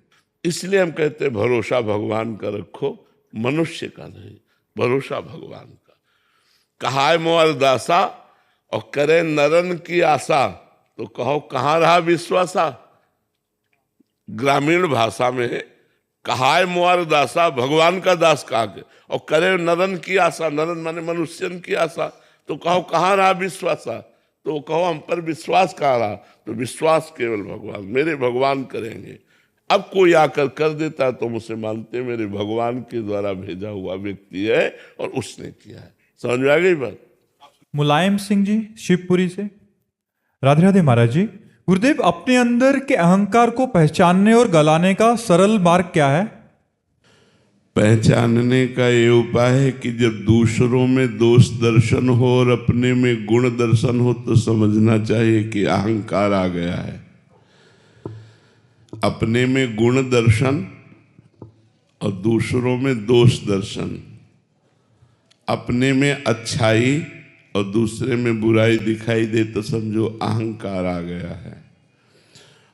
इसलिए हम कहते हैं भरोसा भगवान का रखो, मनुष्य का नहीं, भरोसा भगवान का। कहाय मोर दासा और करे नरन की आशा, तो कहो कहाँ रहा विश्वासा। ग्रामीण भाषा में कहाय मोर दासा, भगवान का दास कहा के, और करे नरन की आशा, नरन माने मनुष्यन की आशा, तो कहो कहाँ रहा विश्वासा। तो कहो हम पर विश्वास कहाँ रहा, तो विश्वास केवल भगवान, मेरे भगवान करेंगे। अब कोई आकर कर देता तो मुझे मानते मेरे भगवान के द्वारा भेजा हुआ व्यक्ति है और उसने किया है। समझ में आ गई बात। मुलायम सिंह जी शिवपुरी से। राधे राधे महाराज जी। गुरुदेव, अपने अंदर के अहंकार को पहचानने और गलाने का सरल मार्ग क्या है? पहचानने का ये उपाय है कि जब दूसरों में दोष दर्शन हो और अपने में गुण दर्शन हो तो समझना चाहिए कि अहंकार आ गया है। अपने में गुण दर्शन और दूसरों में दोष दर्शन, अपने में अच्छाई और दूसरे में बुराई दिखाई दे तो समझो अहंकार आ गया है।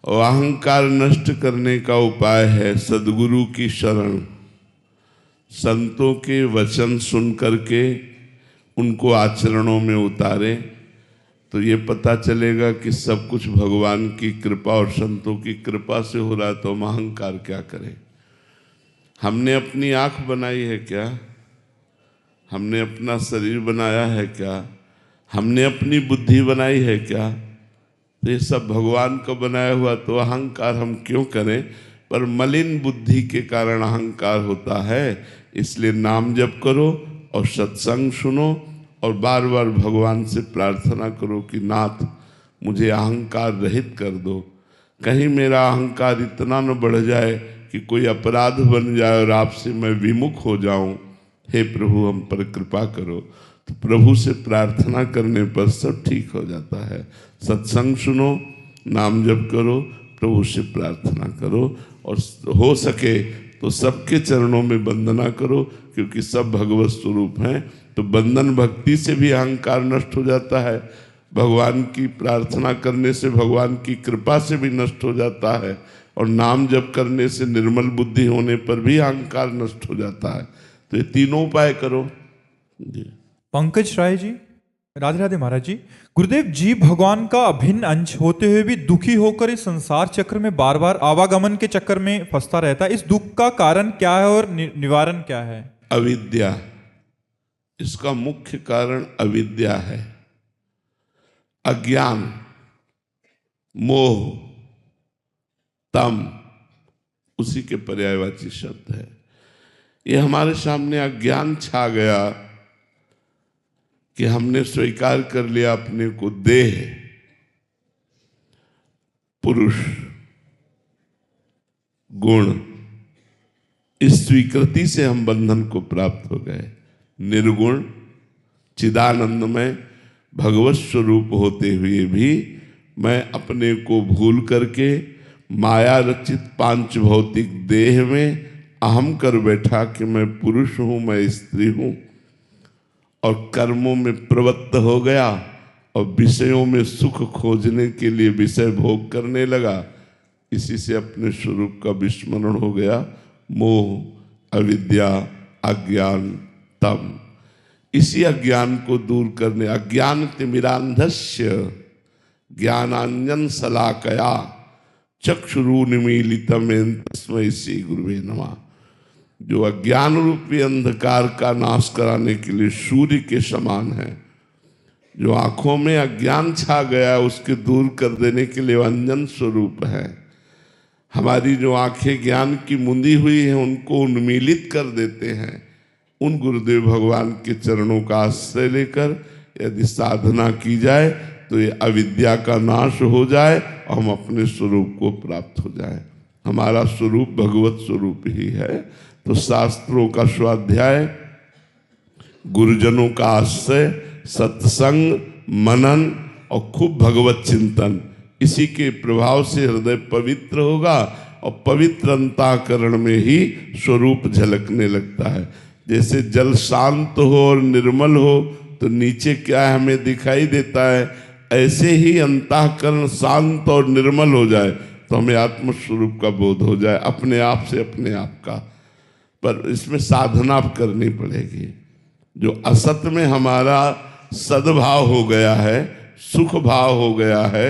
और अहंकार नष्ट करने का उपाय है सद्गुरु की शरण, संतों के वचन सुन करके उनको आचरणों में उतारे तो ये पता चलेगा कि सब कुछ भगवान की कृपा और संतों की कृपा से हो रहा है। तो हम अहंकार क्या करें? हमने अपनी आँख बनाई है क्या? हमने अपना शरीर बनाया है क्या? हमने अपनी बुद्धि बनाई है क्या? तो ये सब भगवान का बनाया हुआ, तो अहंकार हम क्यों करें? पर मलिन बुद्धि के कारण अहंकार होता है। इसलिए नाम जप करो और सत्संग सुनो और बार बार भगवान से प्रार्थना करो कि नाथ मुझे अहंकार रहित कर दो। कहीं मेरा अहंकार इतना न बढ़ जाए कि कोई अपराध बन जाए और आपसे मैं विमुख हो जाऊं। हे प्रभु हम पर कृपा करो। तो प्रभु से प्रार्थना करने पर सब ठीक हो जाता है। सत्संग सुनो, नाम जप करो, प्रभु से प्रार्थना करो और हो सके तो सबके चरणों में वंदना करो, क्योंकि सब भगवत स्वरूप हैं। तो बंधन भक्ति से भी अहंकार नष्ट हो जाता है, भगवान की प्रार्थना करने से, भगवान की कृपा से भी नष्ट हो जाता है, और नाम जप करने से निर्मल बुद्धि होने पर भी अहंकार नष्ट हो जाता है। तो ये तीनों उपाय करो जी। पंकज राय जी। राधे राधे महाराज जी। गुरुदेव, जीव भगवान का अभिन्न अंश होते हुए भी दुखी होकर इस संसार चक्र में बार बार आवागमन के चक्कर में फंसता रहता है। इस दुख का कारण क्या है और निवारण क्या है? अविद्या, इसका मुख्य कारण अविद्या है। अज्ञान, मोह, तम उसी के पर्यायवाची शब्द है। ये हमारे सामने अज्ञान छा गया कि हमने स्वीकार कर लिया अपने को देह, पुरुष, गुण। इस स्वीकृति से हम बंधन को प्राप्त हो गए। निर्गुण चिदानंदमय भगवत स्वरूप होते हुए भी मैं अपने को भूल करके माया रचित पांच भौतिक देह में अहम कर बैठा कि मैं पुरुष हूं, मैं स्त्री हूं, और कर्मों में प्रवृत्त हो गया और विषयों में सुख खोजने के लिए विषय भोग करने लगा। इसी से अपने स्वरूप का विस्मरण हो गया। मोह, अविद्या, अज्ञान, तम। इसी अज्ञान को दूर करने, अज्ञान तिमिरांधस्य ज्ञानांजन शलाकया चक्षुरुन्मीलितम तस्मै श्री गुरुवे नमः। जो अज्ञान रूपी अंधकार का नाश कराने के लिए सूर्य के समान है, जो आंखों में अज्ञान छा गया उसके दूर कर देने के लिए अंजन स्वरूप है। हमारी जो आंखें ज्ञान की मुंदी हुई हैं उनको उन्मीलित कर देते हैं। उन गुरुदेव भगवान के चरणों का आश्रय लेकर यदि साधना की जाए तो ये अविद्या का नाश हो जाए और हम अपने स्वरूप को प्राप्त हो जाए। हमारा स्वरूप भगवत स्वरूप ही है। तो शास्त्रों का स्वाध्याय, गुरुजनों का आश्रय, सत्संग, मनन और खूब भगवत चिंतन, इसी के प्रभाव से हृदय पवित्र होगा और पवित्र अंतःकरण में ही स्वरूप झलकने लगता है। जैसे जल शांत हो और निर्मल हो तो नीचे क्या हमें दिखाई देता है? ऐसे ही अंतःकरण शांत और निर्मल हो जाए तो हमें आत्मस्वरूप का बोध हो जाए, अपने आप से अपने आप का। पर इसमें साधना करनी पड़ेगी। जो असत में हमारा सद्भाव हो गया है, सुख भाव हो गया है,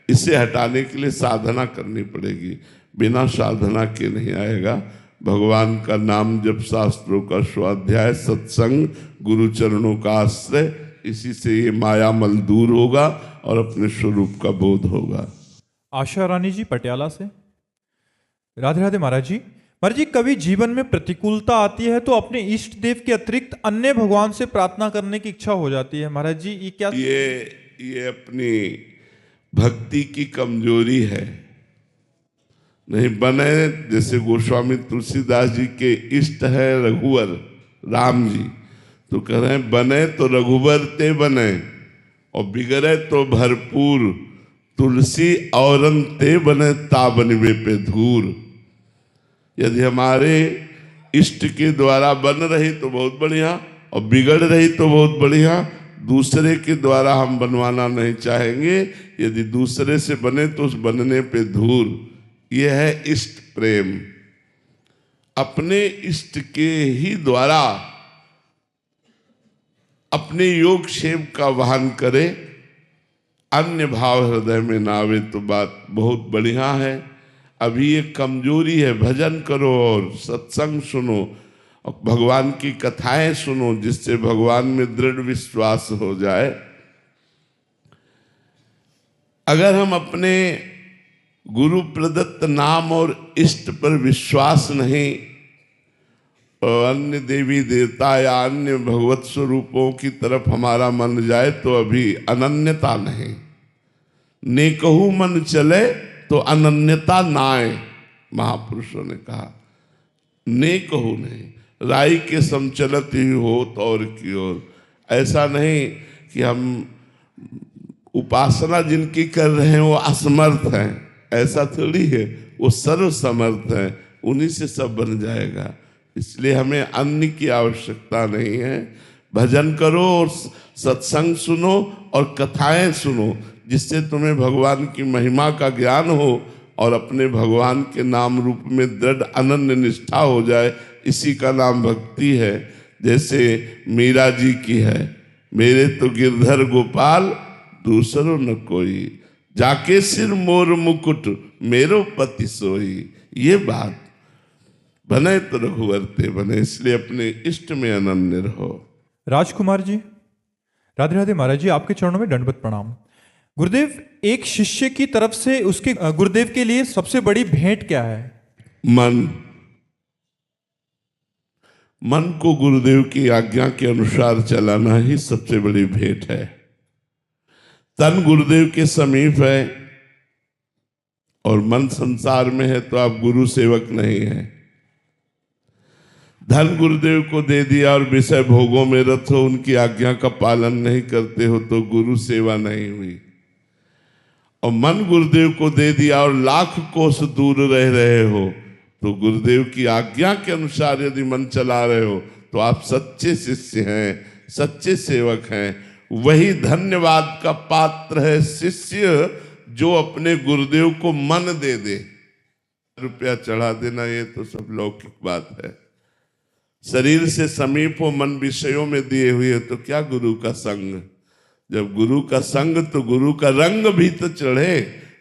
इसे हटाने के लिए साधना करनी पड़ेगी। बिना साधना के नहीं आएगा। भगवान का नाम जप, शास्त्रों का स्वाध्याय, सत्संग, गुरु चरणों का आश्रय, इसी से ये माया मल दूर होगा और अपने स्वरूप का बोध होगा। आशा रानी जी पटियाला से। राधे राधे महाराज जी। महाराज जी, कभी जीवन में प्रतिकूलता आती है तो अपने इष्ट देव के अतिरिक्त अन्य भगवान से प्रार्थना करने की इच्छा हो जाती है। महाराज जी, ये क्या? ये अपनी भक्ति की कमजोरी है। नहीं बने, जैसे गोस्वामी तुलसीदास जी के इष्ट है रघुवर राम जी, तो कह रहे हैं बने तो रघुवर ते बने और बिगड़े तो भरपूर, तुलसी औरन ते बने ताबनवे पे धूर। यदि हमारे इष्ट के द्वारा बन रही तो बहुत बढ़िया, और बिगड़ रही तो बहुत बढ़िया। दूसरे के द्वारा हम बनवाना नहीं चाहेंगे। यदि दूसरे से बने तो उस बनने पे धूर। यह है इष्ट प्रेम। अपने इष्ट के ही द्वारा अपने योग क्षेम का वहन करे, अन्य भाव हृदय में ना आवे तो बात बहुत बढ़िया है। अभी ये कमजोरी है। भजन करो और सत्संग सुनो और भगवान की कथाएं सुनो, जिससे भगवान में दृढ़ विश्वास हो जाए। अगर हम अपने गुरु प्रदत्त नाम और इष्ट पर विश्वास नहीं और अन्य देवी देवता या अन्य भगवत स्वरूपों की तरफ हमारा मन जाए तो अभी अनन्यता नहीं। नेकहु मन चले तो अनन्यता नाए, महापुरुषों ने कहा। नेकहु नहीं, राई के समचलत ही हो तो और की ओर। ऐसा नहीं कि हम उपासना जिनकी कर रहे हैं वो असमर्थ हैं, ऐसा थोड़ी है। वो सर्व समर्थ हैं, उन्हीं से सब बन जाएगा। इसलिए हमें अन्य की आवश्यकता नहीं है। भजन करो और सत्संग सुनो और कथाएं सुनो, जिससे तुम्हें भगवान की महिमा का ज्ञान हो और अपने भगवान के नाम रूप में दृढ़ अनन्य निष्ठा हो जाए। इसी का नाम भक्ति है। जैसे मीरा जी की है, मेरे तो गिरधर गोपाल दूसरो न कोई, जाके सिर मोर मुकुट मेरो पति सोई। ये बात बने तो रघुवर ते बने। इसलिए अपने इष्ट में अनन्य रहो। राजकुमार जी। राधे राधे महाराज जी, आपके चरणों में दंडवत प्रणाम। गुरुदेव, एक शिष्य की तरफ से उसके गुरुदेव के लिए सबसे बड़ी भेंट क्या है? मन को गुरुदेव की आज्ञा के अनुसार चलाना ही सबसे बड़ी भेंट है। तन गुरुदेव के समीप है और मन संसार में है तो आप गुरु सेवक नहीं है। धन गुरुदेव को दे दिया और विषय भोगों में रत हो, उनकी आज्ञा का पालन नहीं करते हो तो गुरु सेवा नहीं हुई। और मन गुरुदेव को दे दिया और लाख कोस दूर रह रहे हो तो गुरुदेव की आज्ञा के अनुसार यदि मन चला रहे हो तो आप सच्चे शिष्य हैं, सच्चे सेवक हैं। वही धन्यवाद का पात्र है शिष्य जो अपने गुरुदेव को मन दे दे। रुपया चढ़ा देना ये तो सब लौकिक बात है। शरीर से समीप हो, मन विषयों में दिए हुए हो तो क्या गुरु का संग। जब गुरु का संग तो गुरु का रंग भी तो चढ़े,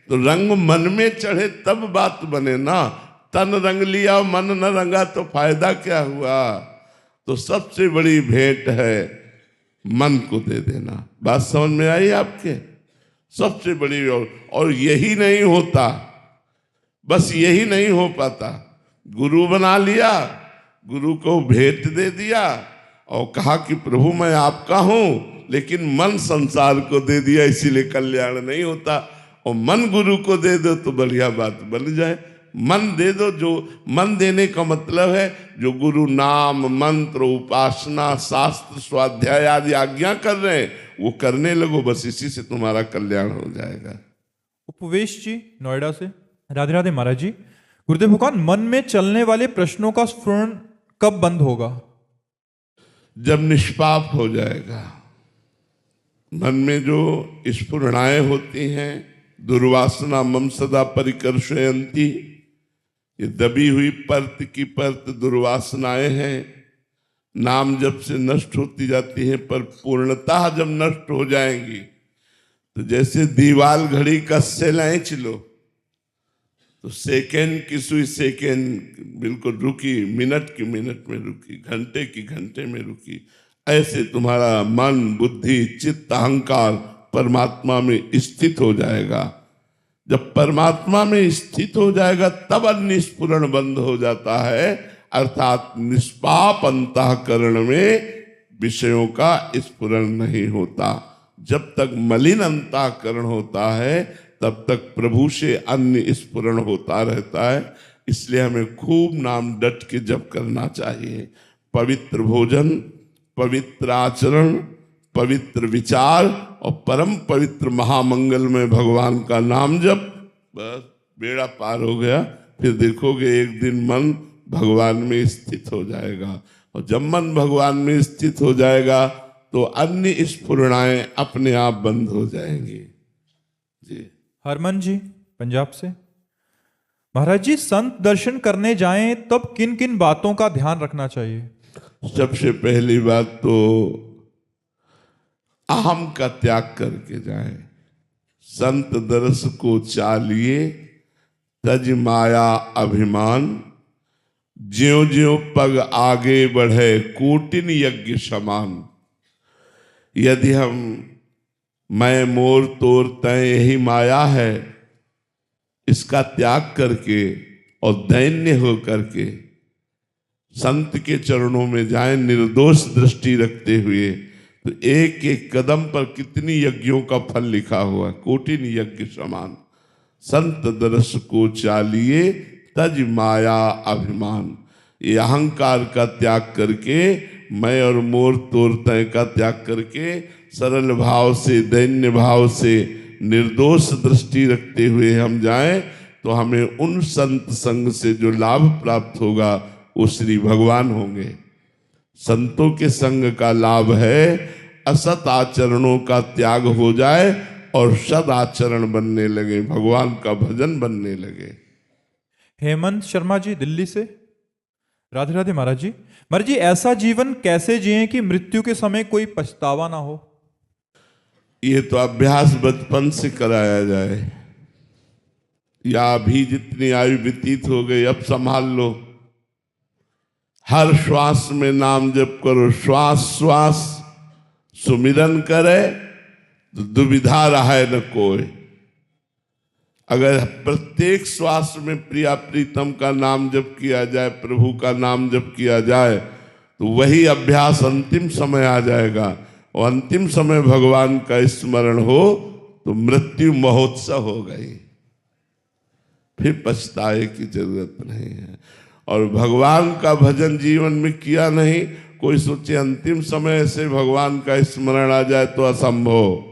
तो रंग मन में चढ़े तब बात बने ना। तन रंग लिया मन न रंगा तो फायदा क्या हुआ। तो सबसे बड़ी भेंट है मन को दे देना। बात समझ में आई आपके? सबसे बड़ी। और यही नहीं होता, बस यही नहीं हो पाता। गुरु बना लिया, गुरु को भेंट दे दिया और कहा कि प्रभु मैं आपका हूं, लेकिन मन संसार को दे दिया, इसीलिए कल्याण नहीं होता। और मन गुरु को दे दो तो बढ़िया बात बन जाए। मन दे दो, जो मन देने का मतलब है जो गुरु नाम मंत्र उपासना शास्त्र स्वाध्याय आदि आज्ञा कर रहे हैं वो करने लगो, बस इसी से तुम्हारा कल्याण हो जाएगा। उपवेश जी नोएडा से। राधे राधे महाराज जी। गुरुदेव भगवान, मन में चलने वाले प्रश्नों का स्फुरण कब बंद होगा? जब निष्पाप हो जाएगा। मन में जो स्फुरणाएं होती हैं, दुर्वासना मम सदा परिकर्षयन्ति, ये दबी हुई परत की परत दुर्वासनाएं हैं, नाम जब से नष्ट होती जाती हैं, पर पूर्णतः जब नष्ट हो जाएंगी तो जैसे दीवाल घड़ी का सेलाइच लो तो सेकेंड की सुई सेकेंड बिल्कुल रुकी, मिनट की मिनट में रुकी, घंटे की घंटे में रुकी, ऐसे तुम्हारा मन बुद्धि चित्त अहंकार परमात्मा में स्थित हो जाएगा। जब परमात्मा में स्थित हो जाएगा तब अन्य स्फुरण बंद हो जाता है, अर्थात निष्पाप अंतःकरण में विषयों का स्फुरण नहीं होता। जब तक मलिन अंतःकरण होता है तब तक प्रभु से अन्य स्फुरण होता रहता है। इसलिए हमें खूब नाम डट के जप करना चाहिए। पवित्र भोजन, पवित्र आचरण, पवित्र विचार और परम पवित्र महामंगल में भगवान का नाम जप, बस बेड़ा पार हो गया। फिर देखोगे एक दिन मन भगवान में स्थित हो जाएगा, और जब मन भगवान में स्थित हो जाएगा तो अन्य स्फुरणाएं अपने आप बंद हो जाएंगी। जी हरमन जी पंजाब से, महाराज जी संत दर्शन करने जाएं तब किन किन बातों का ध्यान रखना चाहिए? सबसे पहली बात तो अहम का त्याग करके जाएं। संत दरस को चालिए तज माया अभिमान, ज्यों ज्यों पग आगे बढ़े कोटिन यज्ञ समान। यदि हम मैं मोर तोर तय यही माया है, इसका त्याग करके और दैन्य हो करके संत के चरणों में जाएं निर्दोष दृष्टि रखते हुए, तो एक एक कदम पर कितनी यज्ञों का फल लिखा हुआ, कोटिन यज्ञ समान। संत दरस को चालिए तज माया अभिमान, ये अहंकार का त्याग करके, मैं और मोर तोर तय का त्याग करके सरल भाव से दैन्य भाव से निर्दोष दृष्टि रखते हुए हम जाएं तो हमें उन संत संग से जो लाभ प्राप्त होगा वो श्री भगवान होंगे। संतों के संग का लाभ है असत आचरणों का त्याग हो जाए और सद आचरण बनने लगे, भगवान का भजन बनने लगे। हेमंत शर्मा जी दिल्ली से, राधे राधे महाराज जी। महाराज जी ऐसा जीवन कैसे जिएं कि मृत्यु के समय कोई पछतावा ना हो? ये तो अभ्यास बचपन से कराया जाए, या अभी जितनी आयु व्यतीत हो गई अब संभाल लो। हर श्वास में नाम जप करो, श्वास श्वास सुमिरन करे तो दुविधा रहे न कोई। अगर प्रत्येक श्वास में प्रिया प्रीतम का नाम जप किया जाए, प्रभु का नाम जप किया जाए, तो वही अभ्यास अंतिम समय आ जाएगा, और अंतिम समय भगवान का स्मरण हो तो मृत्यु महोत्सव हो गई, फिर पछताए की जरूरत नहीं है। और भगवान का भजन जीवन में किया नहीं, कोई सोचे अंतिम समय से भगवान का स्मरण आ जाए तो असंभव।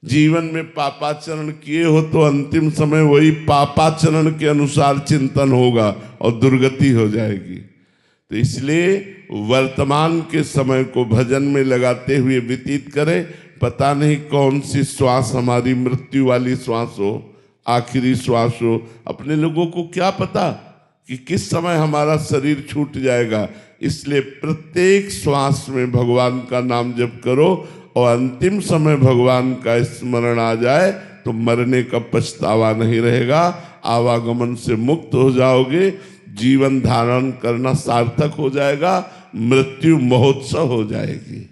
जीवन में पापाचरण किए हो तो अंतिम समय वही पापाचरण के अनुसार चिंतन होगा और दुर्गति हो जाएगी। तो इसलिए वर्तमान के समय को भजन में लगाते हुए व्यतीत करें। पता नहीं कौन सी श्वास हमारी मृत्यु वाली श्वास हो, आखिरी श्वास हो, अपने लोगों को क्या पता कि किस समय हमारा शरीर छूट जाएगा। इसलिए प्रत्येक श्वास में भगवान का नाम जप करो, और अंतिम समय भगवान का स्मरण आ जाए तो मरने का पछतावा नहीं रहेगा, आवागमन से मुक्त हो जाओगे, जीवन धारण करना सार्थक हो जाएगा, मृत्यु महोत्सव हो जाएगी।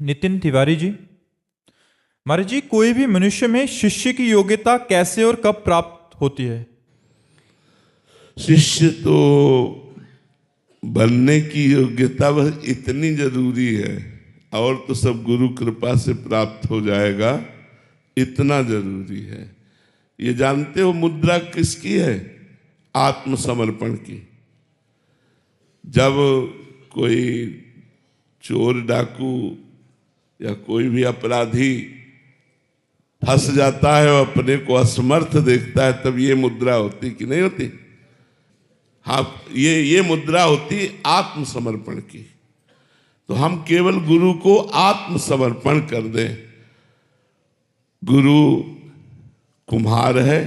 नितिन तिवारी जी, महाराज जी कोई भी मनुष्य में शिष्य की योग्यता कैसे और कब प्राप्त होती है? शिष्य तो बनने की योग्यता बस इतनी जरूरी है, और तो सब गुरु कृपा से प्राप्त हो जाएगा, इतना जरूरी है। ये जानते हो मुद्रा किसकी है? आत्मसमर्पण की। जब कोई चोर डाकू या कोई भी अपराधी फंस जाता है और अपने को असमर्थ देखता है, तब ये मुद्रा होती कि नहीं होती? हाँ, ये मुद्रा होती आत्मसमर्पण की। तो हम केवल गुरु को आत्मसमर्पण कर दें। गुरु कुम्हार है,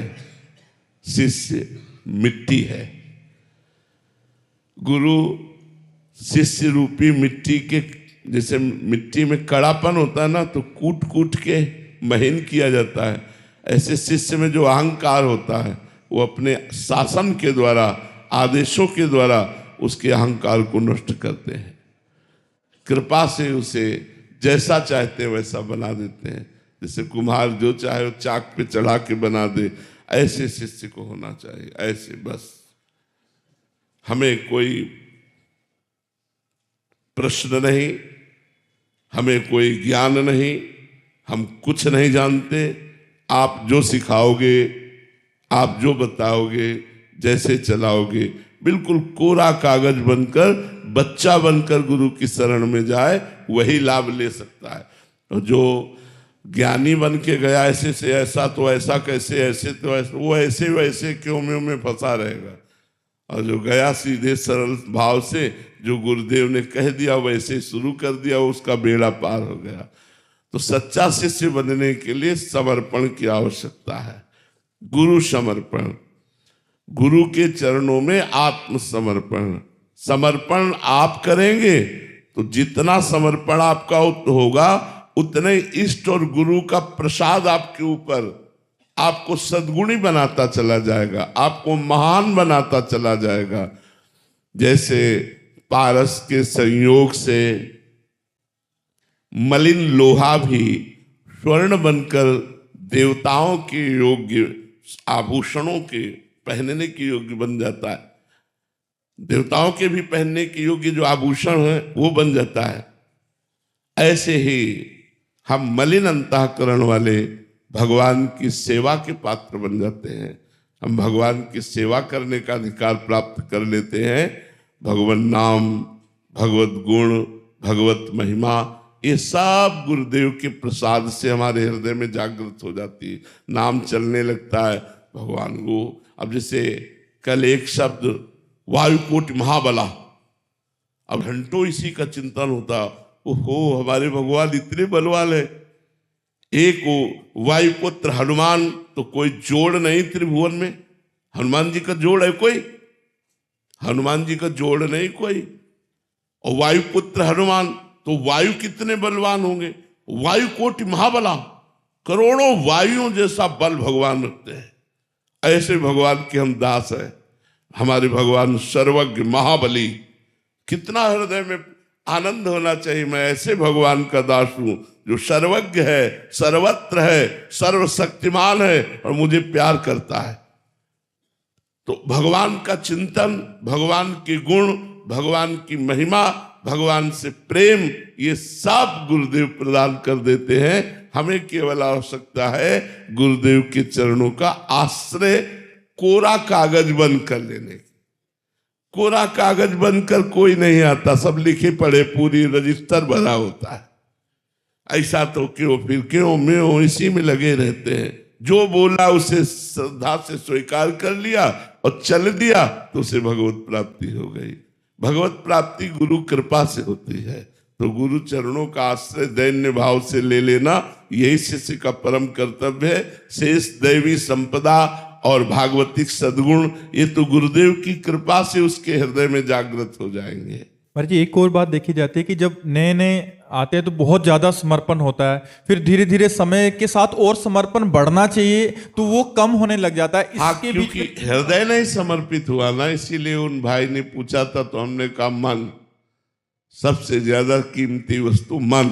शिष्य मिट्टी है। गुरु शिष्य रूपी मिट्टी के, जैसे मिट्टी में कड़ापन होता है ना, तो कूट कूट के महीन किया जाता है। ऐसे शिष्य में जो अहंकार होता है वो अपने शासन के द्वारा, आदेशों के द्वारा उसके अहंकार को नष्ट करते हैं। कृपा से उसे जैसा चाहते हैं वैसा बना देते हैं। जैसे कुम्हार जो चाहे वो चाक पे चढ़ा के बना दे, ऐसे शिष्य को होना चाहिए। ऐसे बस हमें कोई प्रश्न नहीं, हमें कोई ज्ञान नहीं, हम कुछ नहीं जानते। आप जो सिखाओगे, आप जो बताओगे, जैसे चलाओगे, बिल्कुल कोरा कागज बनकर, बच्चा बनकर गुरु की शरण में जाए, वही लाभ ले सकता है। और जो ज्ञानी बन के गया ऐसे से ऐसा तो ऐसा कैसे, ऐसे तो ऐसा, वो ऐसे वैसे क्यों में फंसा रहेगा। और जो गया सीधे सरल भाव से, जो गुरुदेव ने कह दिया वैसे शुरू कर दिया, उसका बेड़ा पार हो गया। तो सच्चा शिष्य बनने के लिए समर्पण की आवश्यकता है। गुरु समर्पण, गुरु के चरणों में आत्मसमर्पण। समर्पण आप करेंगे तो जितना समर्पण आपका होगा, उतने इष्ट और गुरु का प्रसाद आपके ऊपर आपको सद्गुणी बनाता चला जाएगा, आपको महान बनाता चला जाएगा। जैसे पारस के संयोग से मलिन लोहा भी स्वर्ण बनकर देवताओं के योग्य आभूषणों के पहनने के योग्य बन जाता है। देवताओं के भी पहनने के योग्य जो आभूषण है वो बन जाता है। ऐसे ही हम मलिन अंतःकरण वाले भगवान की सेवा के पात्र बन जाते हैं। हम भगवान की सेवा करने का अधिकार प्राप्त कर लेते हैं। भगवान नाम, भगवत गुण, भगवत महिमा, ये सब गुरुदेव के प्रसाद से हमारे हृदय में जागृत हो जाती है। नाम चलने लगता है भगवान को। अब जैसे कल एक शब्द वायुकोटि महाबला, अब घंटों इसी का चिंतन होता, ओहो हमारे भगवान इतने बलवान है। एक वायुपुत्र हनुमान, तो कोई जोड़ नहीं त्रिभुवन में। हनुमान जी का जोड़ है कोई? हनुमान जी का जोड़ नहीं कोई। और वायुपुत्र हनुमान, तो वायु कितने बलवान होंगे? वायुकोटि महाबला, करोड़ों वायुओं जैसा बल भगवान रखते हैं। ऐसे भगवान के हम दास हैं। हमारे भगवान सर्वज्ञ महाबली, कितना हृदय में आनंद होना चाहिए। मैं ऐसे भगवान का दास हूं जो सर्वज्ञ है, सर्वत्र है, सर्वशक्तिमान है और मुझे प्यार करता है। तो भगवान का चिंतन, भगवान के गुण, भगवान की महिमा, भगवान से प्रेम, ये सब गुरुदेव प्रदान कर देते हैं। हमें केवल आवश्यकता है गुरुदेव के चरणों का आश्रय कोरा कागज बन कर लेने की। कोरा कागज बनकर कोई नहीं आता, सब लिखे पढ़े पूरी रजिस्टर भरा होता है। ऐसा तो क्यों, फिर क्यों मैं इसी में लगे रहते हैं। जो बोला उसे श्रद्धा से स्वीकार कर लिया और चल दिया, तो उसे भगवत प्राप्ति हो गई। भगवत प्राप्ति गुरु कृपा से होती है। तो गुरु चरणों का आश्रय दैन्य भाव से ले लेना, यही शिष्य का परम कर्तव्य है। शेष दैवी संपदा और भागवतिक सद्गुण, ये तो गुरुदेव की कृपा से उसके हृदय में जागृत हो जाएंगे। महाराज जी, एक और बात देखी जाती है कि जब नए नए आते हैं तो बहुत ज्यादा समर्पण होता है, फिर धीरे धीरे समय के साथ और समर्पण बढ़ना चाहिए तो वो कम होने लग जाता है। इसके बीच क्योंकि हृदय नहीं समर्पित हुआ ना, इसीलिए उन भाई ने पूछा था तो हमने कहा मन, सबसे ज्यादा कीमती वस्तु मन।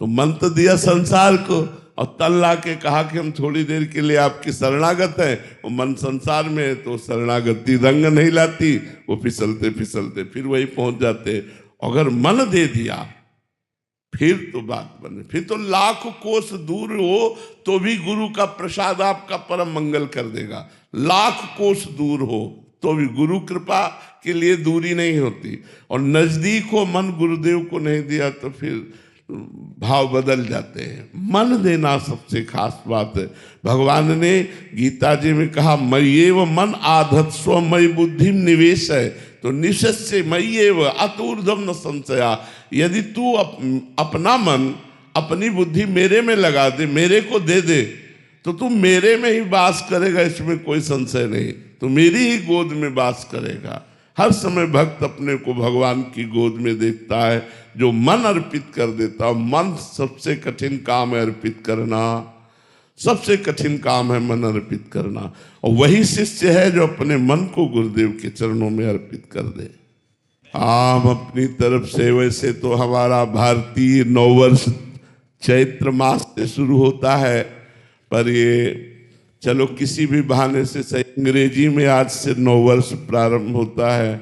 तो मन तो दिया संसार को, और तन ला के कहा कि हम थोड़ी देर के लिए आपकी शरणागत हैं। वो मन संसार में है तो शरणागति रंग नहीं लाती, वो फिसलते फिसलते फिर वही पहुंच जाते। अगर मन दे दिया फिर तो बात बने, फिर तो लाख कोस दूर हो तो भी गुरु का प्रसाद आपका परम मंगल कर देगा। लाख कोस दूर हो तो भी गुरु कृपा के लिए दूरी नहीं होती। और नजदीक हो मन, गुरुदेव को नहीं दिया तो फिर भाव बदल जाते हैं। मन देना सबसे खास बात है। भगवान ने गीता जी में कहा, मय्येव मन आधत्स्व मयि बुद्धि निवेश है। तो निश्चय मय्येव अतूर्ध्वम न संशया। यदि तू अपना मन, अपनी बुद्धि मेरे में लगा दे, मेरे को दे दे, तो तू मेरे में ही वास करेगा, इसमें कोई संशय नहीं। तो मेरी ही गोद में वास करेगा। हर समय भक्त अपने को भगवान की गोद में देखता है, जो मन अर्पित कर देता है। मन सबसे कठिन काम है अर्पित करना, सबसे कठिन काम है मन अर्पित करना। और वही शिष्य है जो अपने मन को गुरुदेव के चरणों में अर्पित कर दे। हम अपनी तरफ से, वैसे तो हमारा भारतीय नववर्ष चैत्र मास से शुरू होता है, पर ये चलो किसी भी बहाने से सही, अंग्रेजी में आज से नववर्ष प्रारंभ होता है।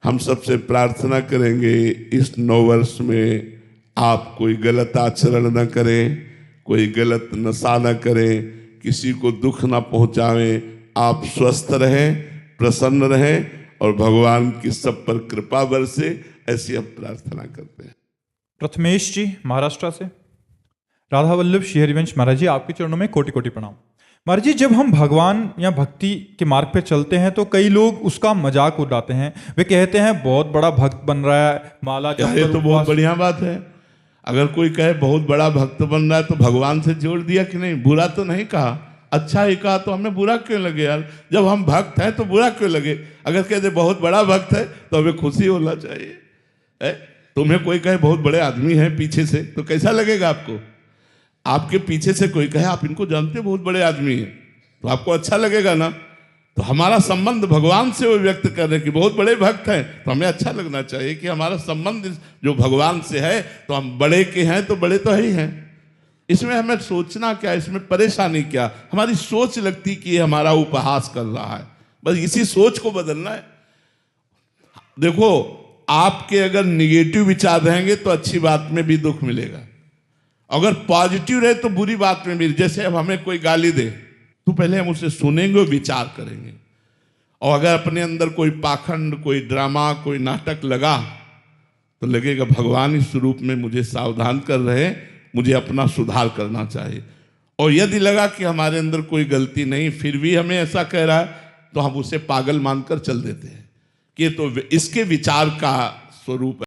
हम सबसे प्रार्थना करेंगे इस नववर्ष में आप कोई गलत आचरण न करें, कोई गलत नशा न करें, किसी को दुख न पहुंचाएं, आप स्वस्थ रहें, प्रसन्न रहें और भगवान की सब पर कृपा बरसे, ऐसी हम प्रार्थना करते हैं। प्रथमेश जी महाराष्ट्र से। राधा वल्लभ श्री हरिवंश महाराज जी, आपके चरणों में कोटि कोटि प्रणाम। महाराज जी, जब हम भगवान या भक्ति के मार्ग पर चलते हैं तो कई लोग उसका मजाक उड़ाते हैं। वे कहते हैं बहुत बड़ा भक्त बन रहा है, माला ये तो बहुत बढ़िया बात है। अगर कोई कहे बहुत बड़ा भक्त बन रहा है तो भगवान से जोड़ दिया कि नहीं, बुरा तो नहीं कहा, अच्छा ही कहा, तो हमें बुरा क्यों लगे यार? जब हम भक्त हैं तो बुरा क्यों लगे? अगर कहते बहुत बड़ा भक्त है तो हमें खुशी होना चाहिए। तुम्हें कोई कहे बहुत बड़े आदमी हैं पीछे से, तो कैसा लगेगा आपको? आपके पीछे से कोई कहे आप इनको जानते बहुत बड़े आदमी हैं, तो आपको अच्छा लगेगा ना? तो हमारा संबंध भगवान से वो व्यक्त कर रहे कि बहुत बड़े भक्त हैं, तो हमें अच्छा लगना चाहिए कि हमारा संबंध जो भगवान से है, तो हम बड़े के हैं तो बड़े तो ही हैं। इसमें हमें सोचना क्या, इसमें परेशानी क्या? हमारी सोच लगती कि ये हमारा उपहास कर रहा है, बस इसी सोच को बदलना है। देखो, आपके अगर निगेटिव विचार रहेंगे तो अच्छी बात में भी दुख मिलेगा, अगर पॉजिटिव रहे तो बुरी बात में भी। जैसे अब हमें कोई गाली दे तो पहले हम उसे सुनेंगे और विचार करेंगे, और अगर अपने अंदर कोई पाखंड, कोई ड्रामा, कोई नाटक लगा तो लगेगा भगवान इस स्वरूप में मुझे सावधान कर रहे, मुझे अपना सुधार करना चाहिए। और यदि लगा कि हमारे अंदर कोई गलती नहीं फिर भी हमें ऐसा कह रहा है, तो हम उसे पागल मानकर चल देते हैं कि ये तो इसके विचार का स्वरूप है।